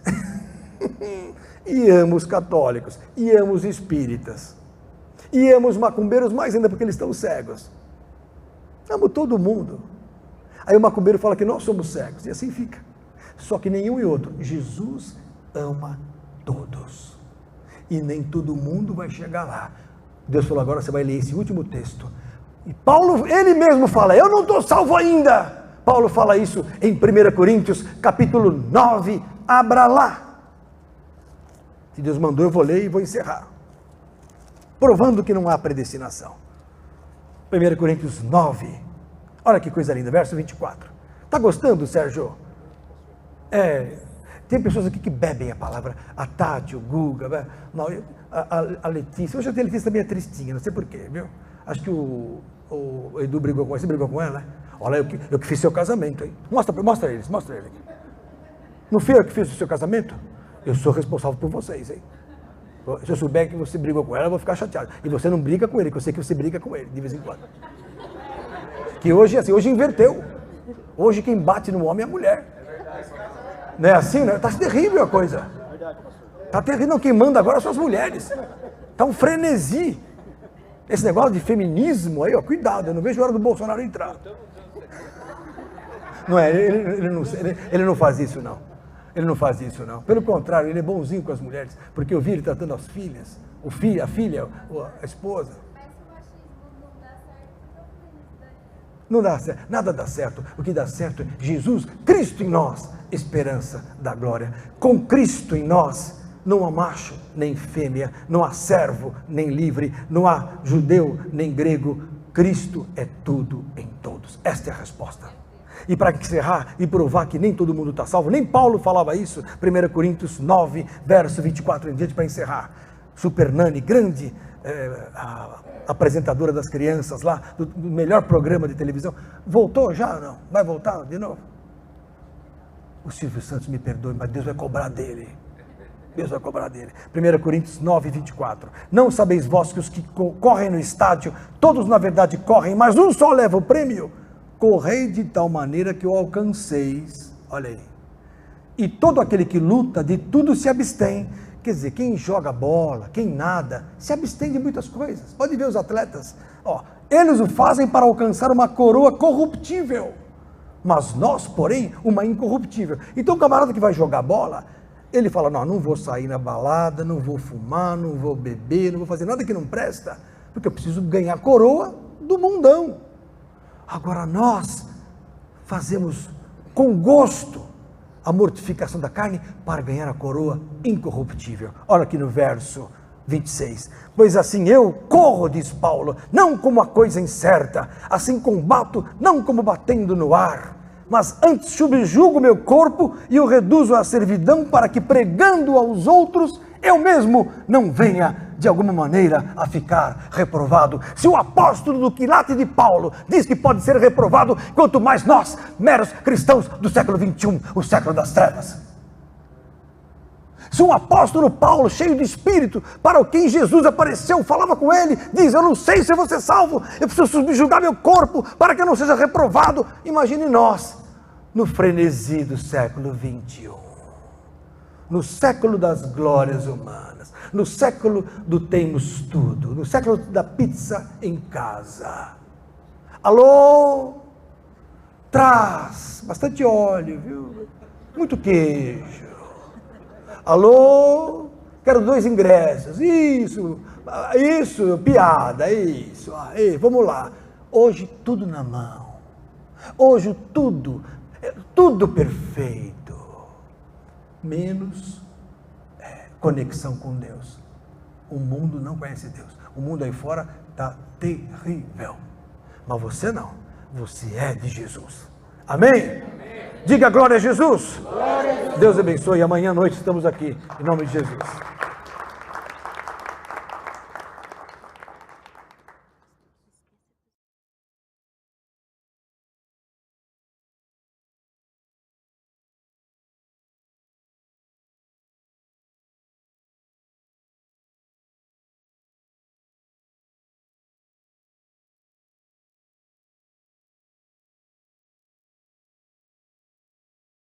[SPEAKER 1] E amo os católicos, e amo os espíritas, e amo os macumbeiros mais ainda porque eles estão cegos. Amo todo mundo. Aí o macumbeiro fala que nós somos cegos, e assim fica. Só que nenhum e outro. Jesus ama todos. E nem todo mundo vai chegar lá. Deus falou, agora você vai ler esse último texto. E Paulo, ele mesmo fala, eu não estou salvo ainda. Paulo fala isso em 1 Coríntios, capítulo 9, abra lá. Se Deus mandou, eu vou ler e vou encerrar. Provando que não há predestinação. 1 Coríntios 9, olha que coisa linda, verso 24. Está gostando, Sérgio? Tem pessoas aqui que bebem a palavra, a Tati, o Guga, a Letícia. Hoje a Letícia também é tristinha, não sei porquê, viu? Acho que o Edu brigou com ela, você brigou com ela, né? Olha, eu que fiz seu casamento, hein? Mostra ele. Não fui eu que fiz o seu casamento? Eu sou responsável por vocês, hein? Se eu souber que você brigou com ela, eu vou ficar chateado. E você não briga com ele, que eu sei que você briga com ele, de vez em quando. Que hoje, assim, hoje inverteu. Hoje quem bate no homem é a mulher. Não é assim, né? Tá terrível a coisa. Tá terrível. Não, quem manda agora são as mulheres. Tá um frenesi. Esse negócio de feminismo aí, ó, cuidado, eu não vejo a hora do Bolsonaro entrar. Não é, ele não faz isso, não. Ele não faz isso, não. Pelo contrário, ele é bonzinho com as mulheres, porque eu vi ele tratando as filhas, a filha, a esposa. Não dá certo, nada dá certo. O que dá certo é Jesus, Cristo em nós, esperança da glória. Com Cristo em nós, não há macho nem fêmea, não há servo nem livre, não há judeu nem grego. Cristo é tudo em todos. Esta é a resposta. E para encerrar e provar que nem todo mundo está salvo, nem Paulo falava isso, 1 Coríntios 9, verso 24 em diante, para encerrar. Super Nani, grande apresentadora das crianças lá, do melhor programa de televisão, voltou já ou não? Vai voltar de novo? O Silvio Santos me perdoe, mas Deus vai cobrar dele. Deus vai cobrar dele. 1 Coríntios 9, 24. Não sabeis vós que os que correm no estádio, todos na verdade correm, mas um só leva o prêmio? Correi de tal maneira que o alcanceis. Olha aí. E todo aquele que luta, de tudo se abstém. Quer dizer, quem joga bola, quem nada, se abstém de muitas coisas. Pode ver os atletas. Eles o fazem para alcançar uma coroa corruptível. Mas nós, porém, uma incorruptível. Então o camarada que vai jogar bola, ele fala, não vou sair na balada, não vou fumar, não vou beber, não vou fazer nada que não presta, porque eu preciso ganhar a coroa do mundão. Agora nós fazemos com gosto a mortificação da carne para ganhar a coroa incorruptível. Olha aqui no verso 26. Pois assim eu corro, diz Paulo, não como a coisa incerta, assim combato, não como batendo no ar, mas antes subjugo meu corpo e o reduzo à servidão para que pregando aos outros, eu mesmo não venha de alguma maneira a ficar reprovado. Se o apóstolo do quilate de Paulo diz que pode ser reprovado, quanto mais nós, meros cristãos do século XXI, o século das trevas. Se um apóstolo Paulo, cheio de espírito, para o quem Jesus apareceu, falava com ele, diz, eu não sei se eu vou ser salvo, eu preciso subjugar meu corpo para que eu não seja reprovado. Imagine nós, no frenesi do século XXI, no século das glórias humanas, no século do temos tudo, no século da pizza em casa. Alô? Traz bastante óleo, viu? Muito queijo. Alô? Quero 2 ingressos. Isso, piada, isso. Aí, vamos lá. Hoje tudo na mão. Hoje tudo perfeito. Menos conexão com Deus. O mundo não conhece Deus. O mundo aí fora está terrível. Mas você não. Você é de Jesus. Amém? Amém. Diga glória a Jesus. Glória a Jesus. Deus abençoe. Amanhã à noite estamos aqui. Em nome de Jesus.